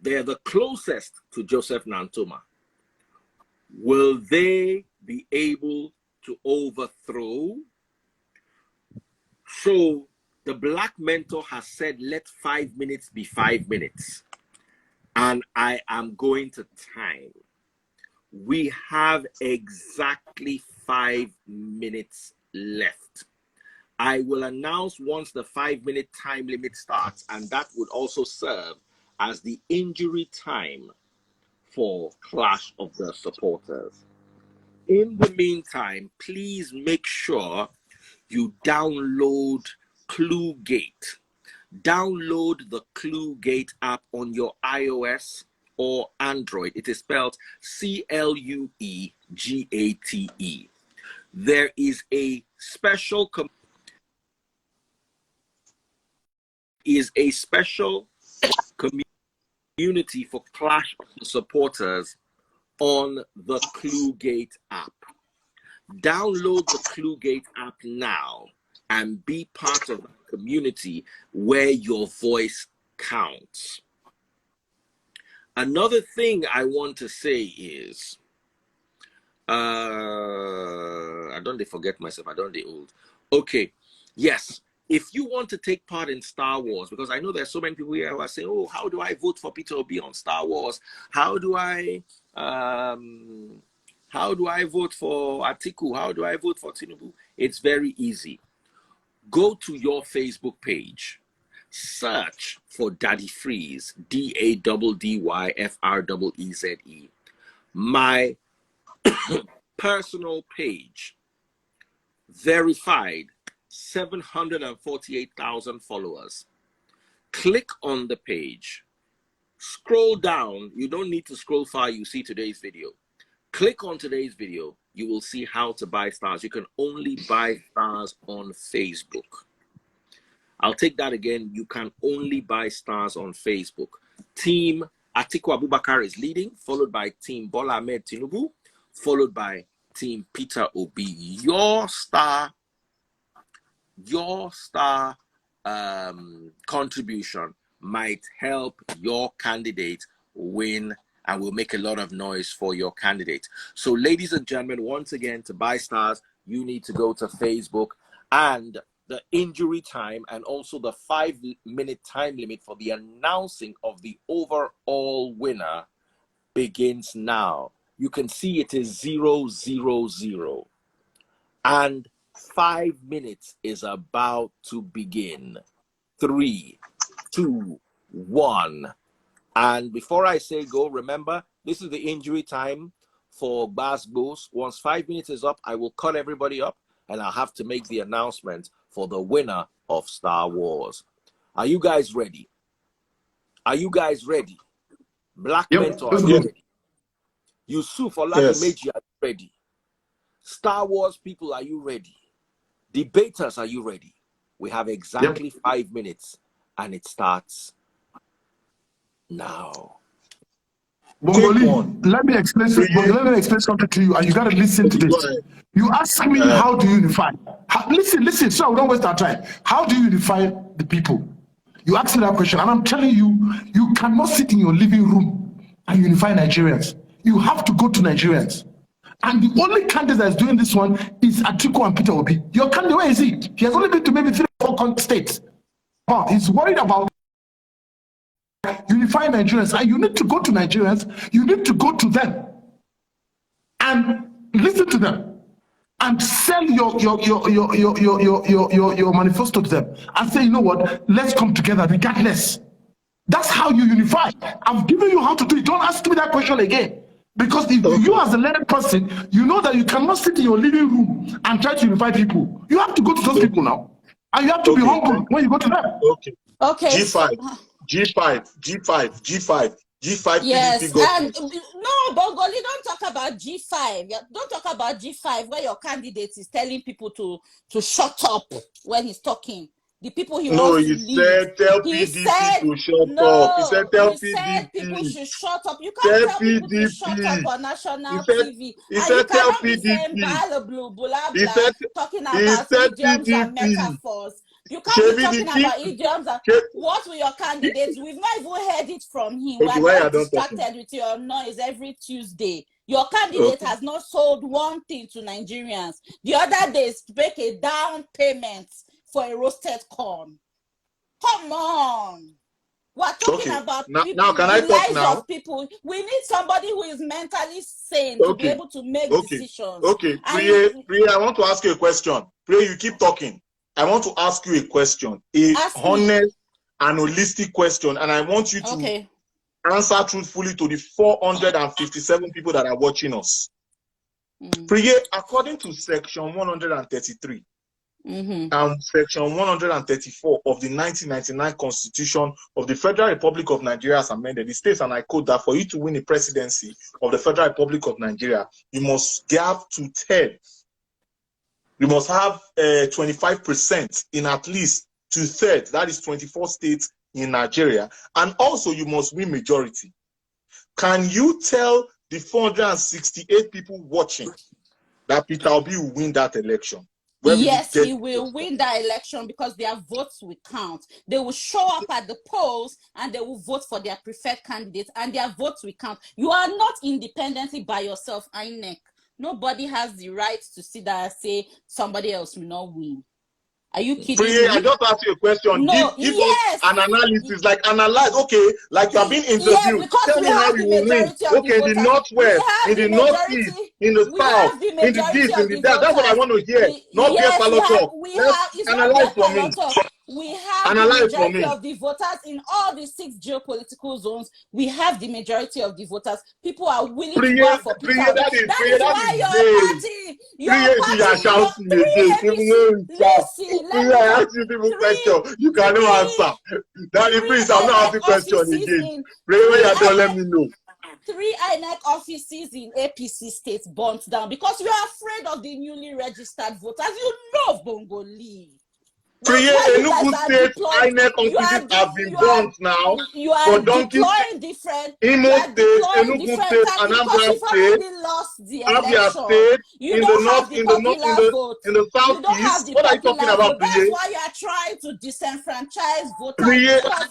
They're the closest to Joseph Nantoma. Will they be able to overthrow? So the Black Mentor has said, let 5 minutes be 5 minutes. And I am going to time. We have exactly 5 minutes left. I will announce once the 5-minute time limit starts, and that would also serve as the injury time for Clash of the Supporters. In the meantime, please make sure you download ClueGate. Download the ClueGate app on your iOS or Android. It is spelled ClueGate. There is a special community for Clash of the Supporters on the ClueGate app. Download the ClueGate app now and be part of a community where your voice counts. Another thing I want to say is, I don't forget myself, I don't old. Okay, yes, if you want to take part in Star Wars, because I know there's so many people here who are saying, oh, how do I vote for Peter Obi on Star Wars? How do I vote for Atiku? How do I vote for Tinubu? It's very easy. Go to your Facebook page. Search for Daddy Freeze, DADDYFREEZE. My personal page, verified, 748,000 followers. Click on the page. Scroll down. You don't need to scroll far. You see today's video. Click on today's video. You will see how to buy stars. You can only buy stars on Facebook. I'll take that again. You can only buy stars on Facebook. Team Atiku Abubakar is leading, followed by Team Bola Ahmed Tinubu, followed by Team Peter Obi. Your star contribution might help your candidate win and will make a lot of noise for your candidate. So ladies and gentlemen, once again, to buy stars, you need to go to Facebook, and the injury time and also the 5-minute time limit for the announcing of the overall winner begins now. You can see it is 0-0-0. And 5 minutes is about to begin. 3, 2, 1. And before I say go, remember, this is the injury time for Basbos. Once 5 minutes is up, I will cut everybody up and I'll have to make the announcement for the winner of Star Wars. Are you guys ready? Are you guys ready? Black Yep, Mentor, are let's you go. ready? Yusuf Yes. Oladimeji, are you ready? Star Wars people, are you ready? Debaters, are you ready? We have exactly 5 minutes, and it starts now. Quick Bongolee, one. let me explain something to you, and you got to listen to Okay, go this. ahead. You ask me, how do you unify? Listen, so we don't waste our time. How do you unify the people? You ask me that question, and I'm telling you, you cannot sit in your living room and unify Nigerians. You have to go to Nigerians. And the only candidate that's doing this one is Atiku and Peter Obi. Your candidate, where is he? He has only been to maybe 3 or 4 states. He's worried about unifying Nigerians, and you need to go to Nigerians, you need to go to them and listen to them and sell your manifesto to them and say, you know what, let's come together regardless. That's how you unify. I've given you how to do it. Don't ask me that question again. Because if you as a learned person, you know that you cannot sit in your living room and try to unify people. You have to go to those people now. And you have to be humble when you go to them. Okay. Okay. G5 Yes, PDP and government. no, Bongolee, don't talk about G5. Don't talk about G5 where your candidate is telling people to shut up when he's talking. The people he No, wants he to lead. said tell He PDP said to shut up. He no. said tell He said people PDP. should shut up. You can't Tell tell people to shut up PDP. on national TV, He and said you tell cannot be saying PDP. blah blah blah He blah, said talking he about said idioms and PDP. metaphors. You can't be Shebi talking the king. about idioms and what will your candidates? We've not even heard it from him. Okay, We're why just are you talking? distracted with your noise every Tuesday. Your candidate has not sold one thing to Nigerians. The other day, make a down payment for a roasted corn. Come on. We're talking about people, now can the I talk lives now? of people. We need somebody who is mentally sane to be able to make decisions. Okay, Preye, I want to ask you a question. Preye, you keep talking. I want to ask you a question, honest and holistic question, and I want you to answer truthfully to the 457 people that are watching us. Preye, according to section 133 and section 134 of the 1999 Constitution of the Federal Republic of Nigeria as amended, it states, and I quote, that for you to win a presidency of the Federal Republic of Nigeria, you must have 2/3. You must have 25% in at least 2/3. That is 24 states in Nigeria. And also you must win majority. Can you tell the 468 people watching that Peter Obi will win that election? Yes, he will win that election because their votes will count. They will show up at the polls and they will vote for their preferred candidates and their votes will count. You are not independently by yourself, INEC. Nobody has the right to sit there and say somebody else will not win. Are you kidding me? I just asked you a question. No, give us an analysis, like analyze, okay, like you have been interviewed. Yeah, because tell we me how have you the will win. majority of the Okay, in the voters. northwest, in the northeast, in the south, in the this, in the that. That's what I want to hear. Not beer parlor talk. It's analyze not for me. We have Analyze the majority of the voters in all the 6 geopolitical zones. We have the majority of the voters. People are willing to go for Peter. That is why your party, 3 APC. Listen, let me ask you people question. You cannot answer. Daddy, please, I'm not asking question again. Pray when you don't let me know. 3 INEC offices in APC states burnt down because you are afraid of the newly registered voters. You love Bongolee. Preye, Enugu State INEC offices have been burnt now. You are deploying different. Imo State, Enugu State, Anambra State, lost the Abia election. State, You in the don't north, have the popular vote. in the southeast. What are you talking about, That's Preye? why you are trying to disenfranchise voters Preye, because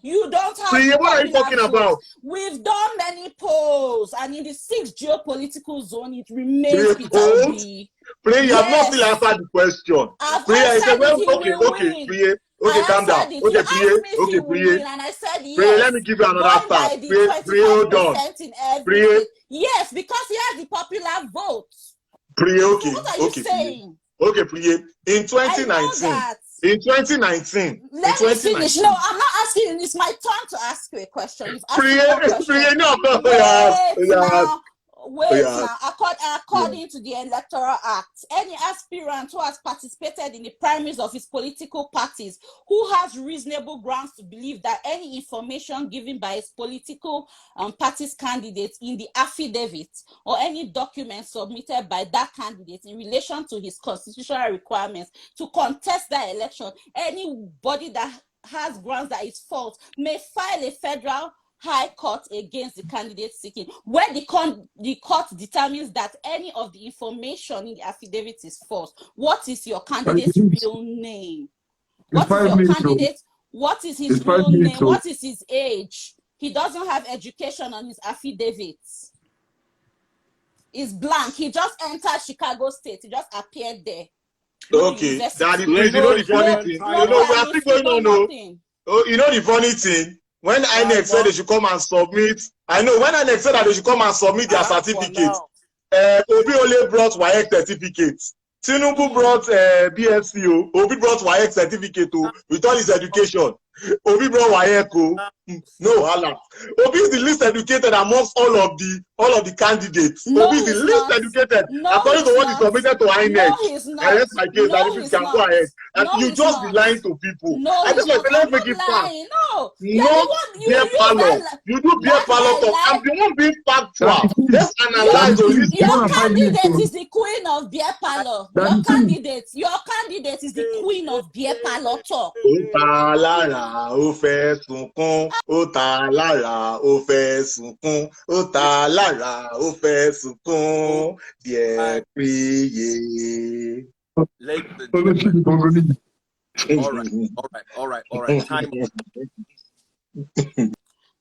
you don't have Preye, the what are you talking popular vote. about? We've done many polls, and in the 6th geopolitical zone, it remains Peter Obi. Preye, you have not still answered the question. Preye, I said, well, okay, Preye. Okay, calm down. Okay, Preye. And I said yes. Preye, let me give you another start. Preye, hold on. Preye. Yes, because he has the popular vote. Preye, okay. So what are you saying? Okay, Preye. In 2019. Let me finish. No, I'm not asking you. It's my turn to ask you a question. You've asked me one question. Preye, no, Wait yeah. now, according to the Electoral Act, any aspirant who has participated in the primaries of his political parties, who has reasonable grounds to believe that any information given by his political party's candidates in the affidavit or any document submitted by that candidate in relation to his constitutional requirements to contest that election, anybody that has grounds that is false may file a federal High Court against the candidate seeking, where the court determines that any of the information in the affidavit is false. What is your candidate's real name? What is your candidate? What is his real name? What is his age? He doesn't have education on his affidavit. It's blank. He just entered Chicago State. He just appeared there. Okay, Daddy, please, you know the funny thing. You know, we are still going on. Oh, you know the funny thing. When INEC said they should come and submit, I know when INEC said that they should come and submit their certificates, Obi only brought WAEC certificates. Tinubu brought BSco. Obi brought WAEC certificate with all his education. Obi brought WAEC. No, hala. Obi is the least educated amongst all of the candidates. No, Obi is the least educated according to what is submitted to INEC. No, he's not. I rest my case. No, He's can go ahead. And no, you just be lying to people. No, I just like let's make it fast. No, No beer parlor. You do beer parlor talk. I'm the one being factual. Let's analyze your candidate is the queen of beer parlor. Your candidate is the queen of beer parlor talk. Ó fẹ́ sunkún, ó ta lára, ó fẹ́ sunkún, ó ta lára, ó fẹ́ sunkún, dear Preye. All right. Time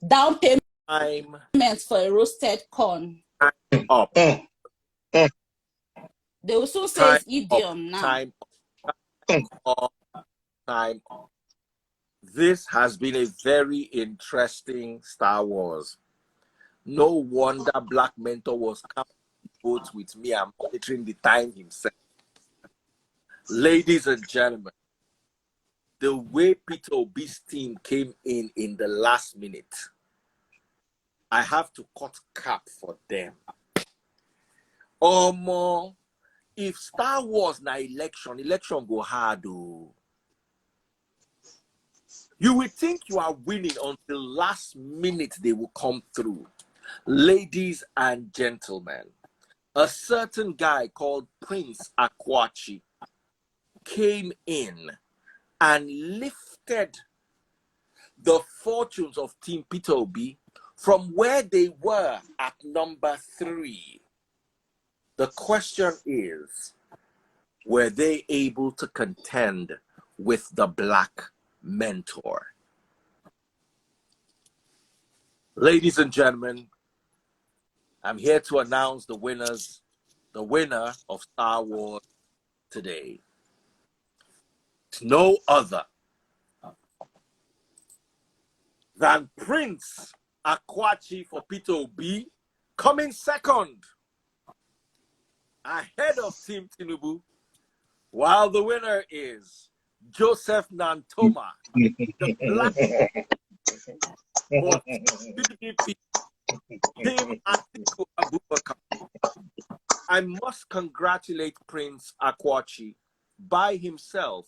down payment for a roasted corn. up. They will soon say it's idiom now. Time up. This has been a very interesting Star Wars. No wonder Black Mentor was coming to vote with me and monitoring the time himself. Ladies and gentlemen, the way Peter Obi's team came in the last minute, I have to cut cap for them. If Star Wars na election go hard. You will think you are winning until last minute they will come through. Ladies and gentlemen, a certain guy called Prince Akwachi came in and lifted the fortunes of Team Peter Obi from where they were at number 3. The question is, were they able to contend with the Black Mentor? Ladies and gentlemen, I'm here to announce the winner of Star Wars today. It's no other than Prince Akwachi for Peter Obi, coming second ahead of Team Tinubu, while the winner is Joseph Nantoma, the Black for PDP, Team Atiku Abubakar. I must congratulate Prince Akwachi. By himself,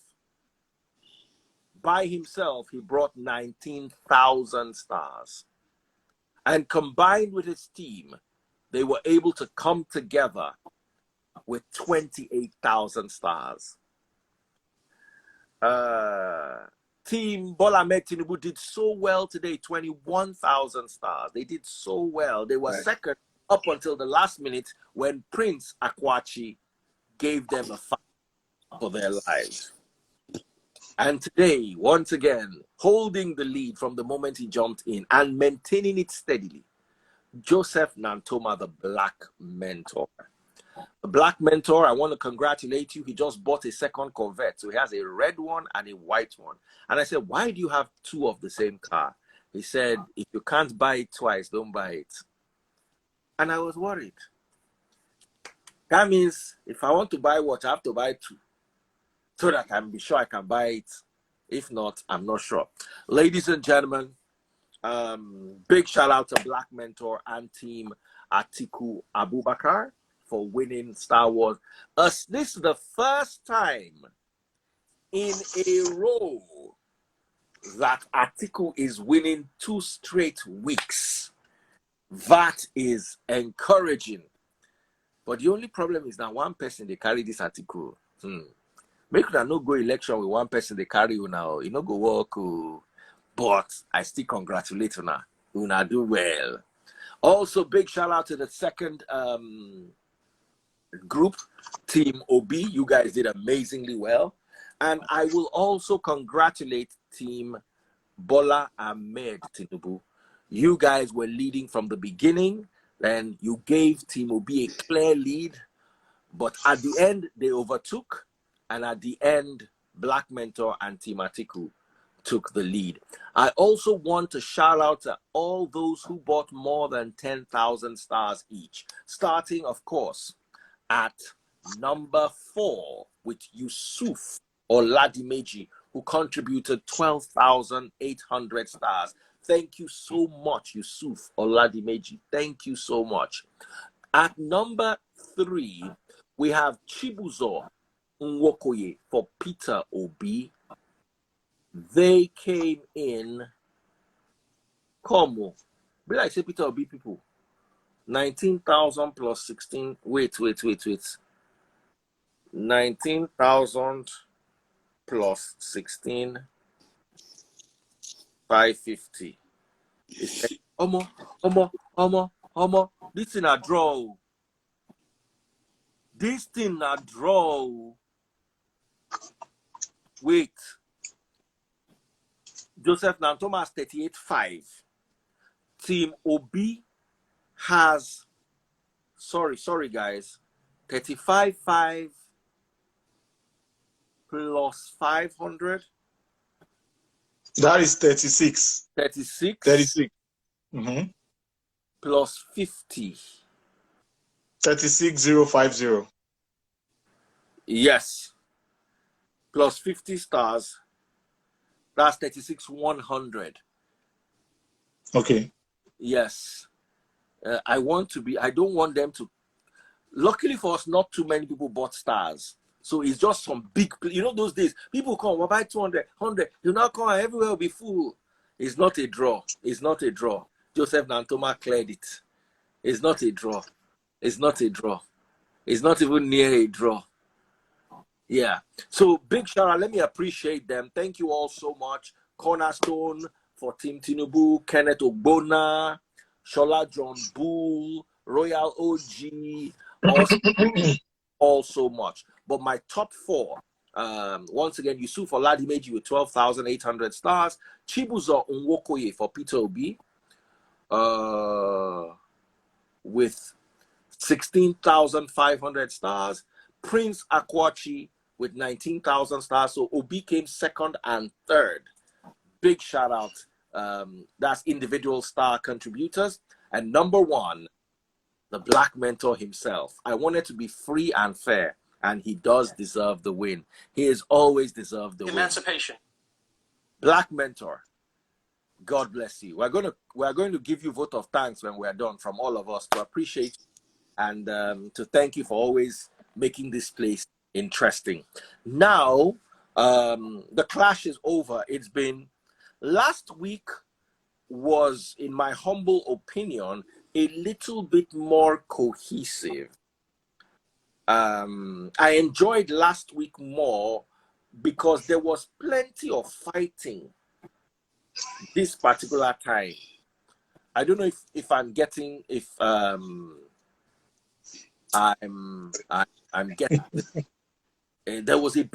he brought 19,000 stars. And combined with his team, they were able to come together with 28,000 stars. Team Bola Ahmed Tinubu did so well today, 21,000 stars. They did so well. They were second up until the last minute when Prince Akwachi gave them a fight for their lives. And today, once again, holding the lead from the moment he jumped in and maintaining it steadily, Joseph Nantoma, the Black Mentor. The Black Mentor, I want to congratulate you. He just bought a second Corvette. So he has a red one and a white one. And I said, why do you have 2 of the same car? He said, if you can't buy it twice, don't buy it. And I was worried. That means if I want to buy what, I have to buy 2. So that I can be sure I can buy it. If not, I'm not sure. Ladies and gentlemen, big shout out to Black Mentor and Team Atiku Abubakar for winning Star Wars. This is the first time in a row that Atiku is winning 2 straight weeks. That is encouraging. But the only problem is that one person they carry this Atiku. Make una no go election with one person they carry you now. You no go work. But I still congratulate una. Una do well. Also, big shout out to the second group, Team OB. You guys did amazingly well. And I will also congratulate Team Bola Ahmed Tinubu. You guys were leading from the beginning. Then you gave Team OB a clear lead. But at the end, they overtook. And at the end, Black Mentor and Team Atiku took the lead. I also want to shout out to all those who bought more than 10,000 stars each. Starting, of course, at number 4 with Yusuf Oladimeji, who contributed 12,800 stars. Thank you so much, Yusuf Oladimeji. Thank you so much. At number 3, we have Chibuzo Nwokoye for Peter Obi. They came in, como, be like say Peter Obi people, 19,000 plus 16, wait. 19,000 plus 16, 550. It's like, this thing a draw. This thing a draw. Wait. Joseph Nantoma has 38.5. Team OB has, sorry guys, 35.5 plus 500. That is 36. 36. 36. Plus 50. 36,050. Yes. Plus 50 stars. That's 36,100. Okay. Yes. I don't want them to. Luckily for us, not too many people bought stars. So it's just some big, those days, people come, we'll buy 200, 100. You now come, everywhere will be full. It's not a draw. It's not a draw. Joseph Nantoma cleared it. It's not a draw. It's not a draw. It's not even near a draw. Yeah. So big shout out. Let me appreciate them. Thank you all so much. Cornerstone for Team Tinubu, Kenneth Ogbona, Shola John Bull, Royal OG, all so much. But my top 4, once again, Yusuf Oladimeji with 12,800 stars, Chibuzo Nwokoye for Peter Obi, with 16,500 stars, Prince Akwachi with 19,000 stars. So Obi came 2nd and 3rd. Big shout out. That's individual star contributors. And number 1, the Black Mentor himself. I want it to be free and fair, and he does deserve the win. He has always deserved the Emancipation. win. Black Mentor, God bless you. We're going to give you vote of thanks when we're done from all of us to appreciate and to thank you for always making this place interesting. Now, the clash is over. It's been, last week was, in my humble opinion, a little bit more cohesive. I enjoyed last week more because there was plenty of fighting this particular time. I don't know if I'm getting, I'm getting. There was a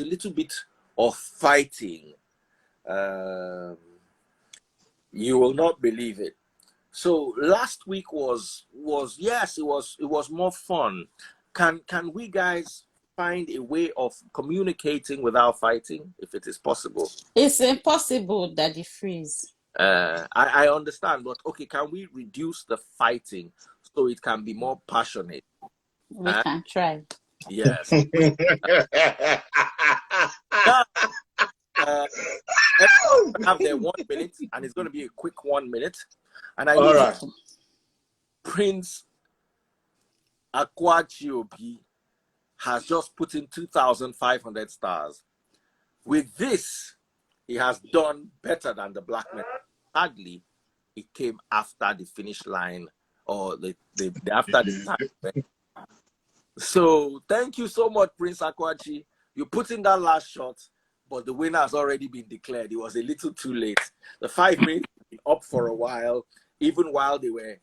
little bit of fighting. You will not believe it. So last week was yes, it was more fun. Can we guys find a way of communicating without fighting, if it is possible? It's impossible, Daddy Freeze. I understand, but okay, can we reduce the fighting so it can be more passionate? We can try. Yes. Everyone have their 1 minute, and it's going to be a quick 1 minute. And I All right. Prince Akwachi Obi has just put in 2,500 stars. With this, he has done better than the black man. Sadly, it came after the finish line or after the time. So thank you so much, Prince Akwachi. You put in that last shot, but the winner has already been declared. It was a little too late. The 5 minutes been up for a while, even while they were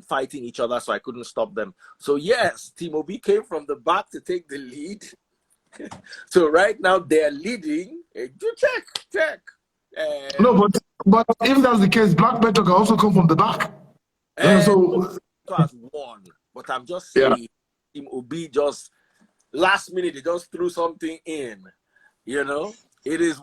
fighting each other, so I couldn't stop them. So yes, Team Obi came from the back to take the lead. So right now they're leading. Check. No, but if that's the case, Black Metal can also come from the back. So has won, but I'm just saying, Team Obi just last minute they just threw something in. You know, it is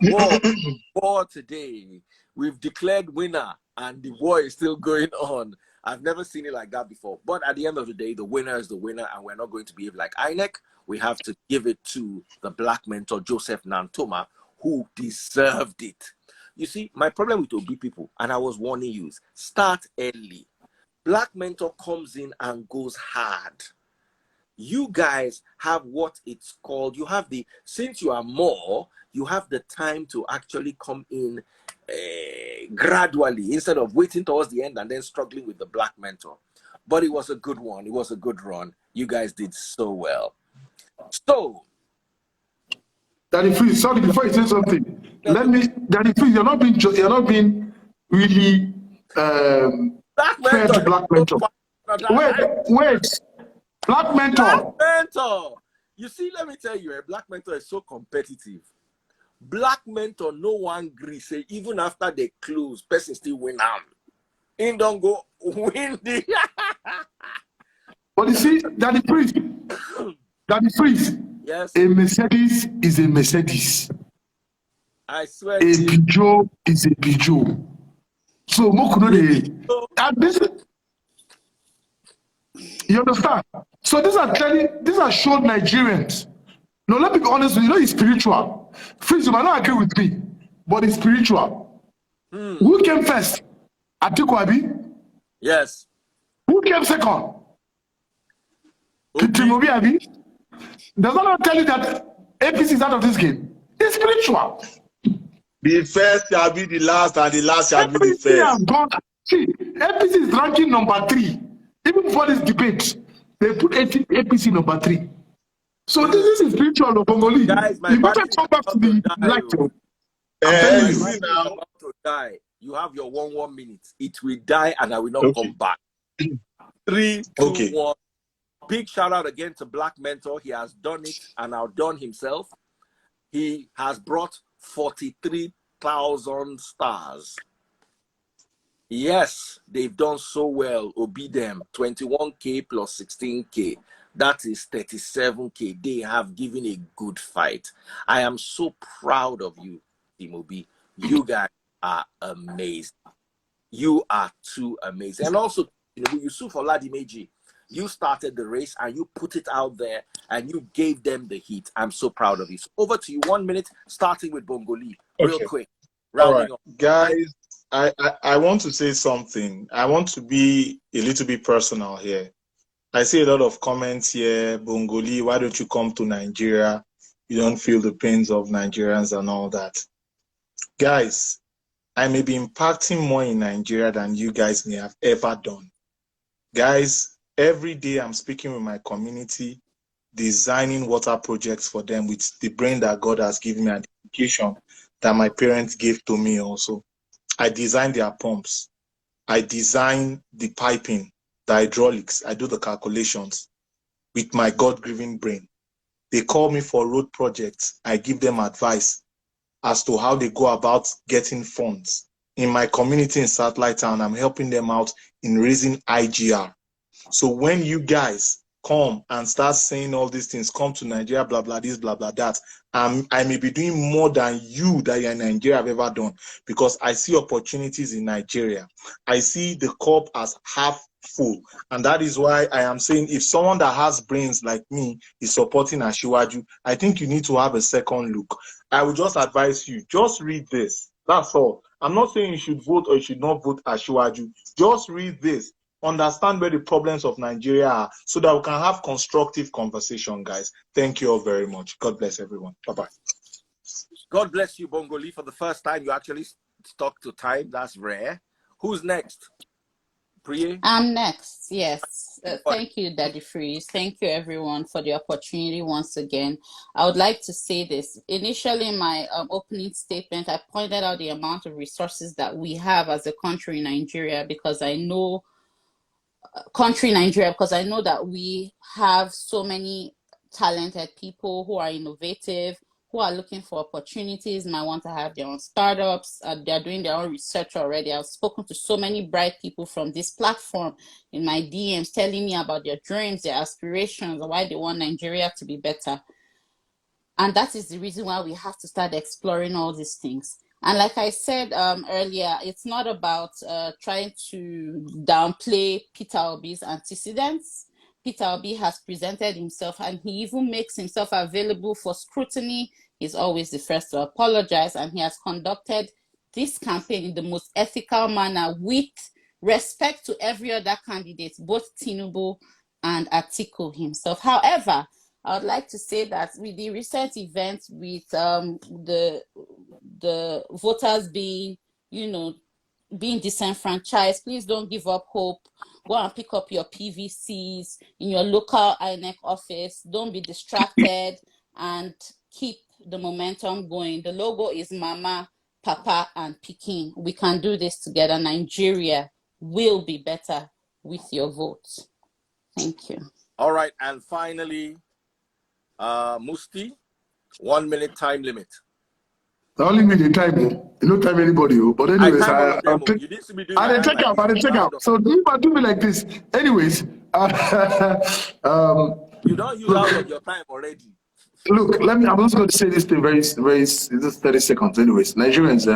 war today. We've declared winner, and the war is still going on. I've never seen it like that before. But at the end of the day, the winner is the winner, and we're not going to behave like INEC. We have to give it to the black mentor, Joseph Nantoma, who deserved it. You see, my problem with Obi people, and I was warning you, start early. Black mentor comes in and goes hard. You guys have what it's called. You have since you are more, you have the time to actually come in gradually instead of waiting towards the end and then struggling with the black mentor. But it was a good one. It was a good run. You guys did so well. So, Daddy Freeze, sorry, before you say something, Daddy Freeze, you're not being really fair to Black Mentor. Wait, Black Mentor. Black Mentor. You see, let me tell you, Black Mentor is so competitive. Black Mentor, no one agrees. Say even after they close, person still win them. In don't go win the. But you see, Daddy Freeze. Yes. A Mercedes is a Mercedes. I swear. A Peugeot is a Peugeot. So and this, you understand? So these are shown Nigerians. No, let me be honest with you. It's spiritual. Freeze, you might not agree with me, but it's spiritual. Who came first? Atiku Abi? Yes. Who came second? Tinubu Abi? Does that not tell you that APC is out of this game? It's spiritual. The first shall be the last, and the last shall be the first. See, APC is ranking number 3. Even before this debate, they put APC number 3. So this is spiritual of Bongolee. Guys, you better come back to the light. See now. About to die. You have your 1 minute. It will die, and I will not come back. 3, 2, 1. Big shout out again to Black Mentor. He has done it and outdone himself. He has brought 43,000 stars. Yes, they've done so well. Obi them 21K plus 16K. That is 37K. They have given a good fight. I am so proud of you, Team Obi. You guys are amazing. You are too amazing. And also, Yusuf Oladimeji, you started the race and you put it out there and you gave them the heat. I'm so proud of you. So over to you. 1 minute, starting with Bongolee. Real quick. All right. Guys, I want to say something. I want to be a little bit personal here. I see a lot of comments here. Bongolee, why don't you come to Nigeria? You don't feel the pains of Nigerians and all that. Guys, I may be impacting more in Nigeria than you guys may have ever done. Guys, every day I'm speaking with my community, designing water projects for them with the brain that God has given me and the education that my parents gave to me also. I design their pumps. I design the piping, the hydraulics. I do the calculations with my God-given brain. They call me for road projects. I give them advice as to how they go about getting funds. In my community in Satellite Town, I'm helping them out in raising IGR. So when you guys come and start saying all these things, come to Nigeria, blah, blah, this, blah, blah, that, I may be doing more than you that you're in Nigeria have ever done, because I see opportunities in Nigeria. I see the cup as half full. And that is why I am saying, if someone that has brains like me is supporting Asiwaju, I think you need to have a second look. I would just advise you, just read this. That's all. I'm not saying you should vote or you should not vote Asiwaju. Just read this. understand where the problems of Nigeria are, so that we can have constructive conversation, guys. Thank you all very much. God bless everyone. Bye-bye. God bless you, Bongolee. For the first time, you actually stuck to time. That's rare. Who's next? Preye? I'm next. Yes. Thank you, Daddy Freeze. Thank you, everyone, for the opportunity once again. I would like to say this. Initially, in my opening statement, I pointed out the amount of resources that we have as a country in Nigeria, because I know that we have so many talented people who are innovative, who are looking for opportunities, might want to have their own startups. They're doing their own research already. I've spoken to so many bright people from this platform in my DMs, telling me about their dreams, their aspirations, and why they want Nigeria to be better. And that is the reason why we have to start exploring all these things. And like I said earlier, it's not about trying to downplay Peter Obi's antecedents. Peter Obi has presented himself, and he even makes himself available for scrutiny. He's always the first to apologize, and he has conducted this campaign in the most ethical manner, with respect to every other candidate, both Tinubu and Atiku himself. However, I would like to say that with the recent events, with the voters being, being disenfranchised, please don't give up hope. Go and pick up your PVCs in your local INEC office. Don't be distracted, and keep the momentum going. The logo is Mama, Papa, and Pikin. We can do this together. Nigeria will be better with your votes. Thank you. All right, and finally, Musty, 1 minute time limit. The only me the time, no time anybody. But anyways, I you need to be doing I check out. So do me like this. Anyways, you don't use out of your time already. Look, I'm just going to say this thing very, just 30 seconds. Anyways, Nigerians,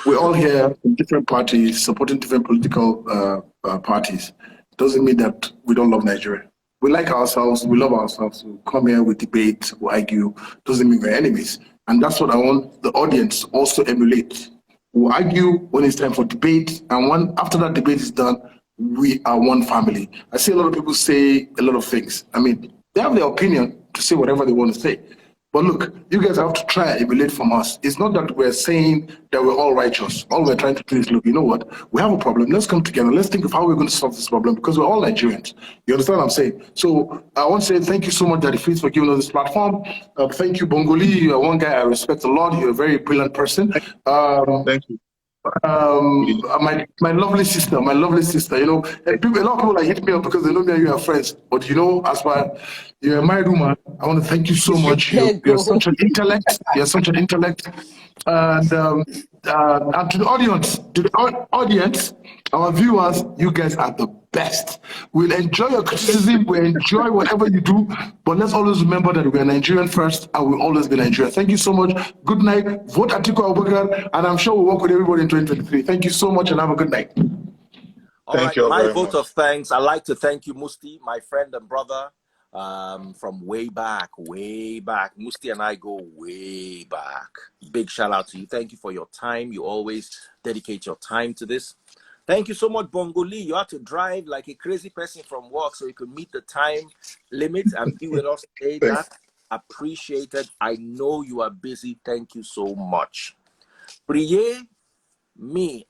we're all here in different parties, supporting different political parties. Doesn't mean that we don't love Nigeria. We like ourselves, we love ourselves. We come here, we debate, we argue. Doesn't mean we're enemies. And that's what I want the audience also emulate. We'll argue when it's time for debate, and after that debate is done, we are one family. I see a lot of people say a lot of things. I mean, they have their opinion to say whatever they want to say. But look, you guys have to try and emulate from us. It's not that we're saying that we're all righteous. All we're trying to do is, look, you know what? We have a problem. Let's come together. Let's think of how we're going to solve this problem, because we're all Nigerians. You understand what I'm saying? So I want to say thank you so much, Daddy Freeze, for giving us this platform. Thank you, Bongolee. You're one guy I respect a lot. You're a very brilliant person. Thank you. My lovely sister, a lot of people like hit me up because they know me and you are friends. But as far you're a married woman, I want to thank you so much. You're such an intellect. You're such an intellect. And to the audience, our viewers, you guys are the best. We'll enjoy your criticism. We'll enjoy whatever you do. But let's always remember that we're Nigerian first, and we'll always be Nigeria. Thank you so much. Good night. Vote Atiku Abubakar, and I'm sure we'll work with everybody in 2023. Thank you so much, and have a good night. All right, my vote of thanks. I'd like to thank you, Musty, my friend and brother, from way back. Musty and I go way back. Big shout out to you. Thank you for your time. You always dedicate your time to this. Thank you so much, Bongolee. You had to drive like a crazy person from work so you could meet the time limit and be with us today. That's appreciated. I know you are busy. Thank you so much. Preye,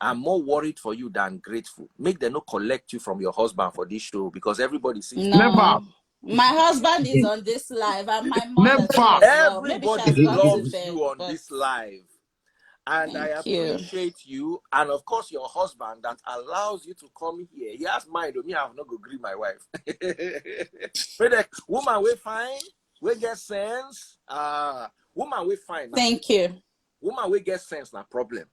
I'm more worried for you than grateful. Make them not collect you from your husband for this show, because everybody sees. No. My husband is on this live, and my mother well. Everybody loves you on this live. And I appreciate you, and of course your husband that allows you to come here. He has mind on me. I have not go greet my wife. Woman, we fine. We get sense. Woman, we fine. Thank you. Woman, we get sense. Na problem.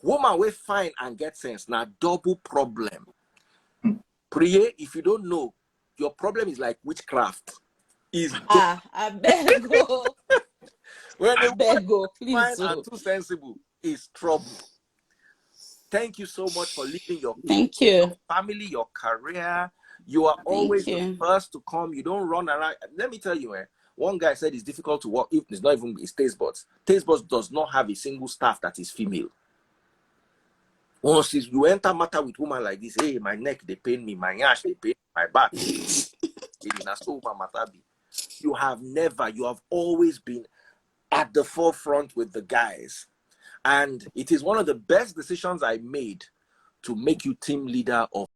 Woman, we fine and get sense. Na double problem. Preye, if you don't know, your problem is like witchcraft. I beg go. When I beg go, please. Fine and too sensible is trouble. Thank you so much for leading your family, your career. You are always the first to come. You don't run around. Let me tell you, one guy said it's difficult to work if it's not even his taste buds. Taste buds does not have a single staff that is female. Once you enter matter with woman like this, hey, my neck, they pain me, my ash, they pain me, my back. You have always been at the forefront with the guys. And it is one of the best decisions I made to make you team leader of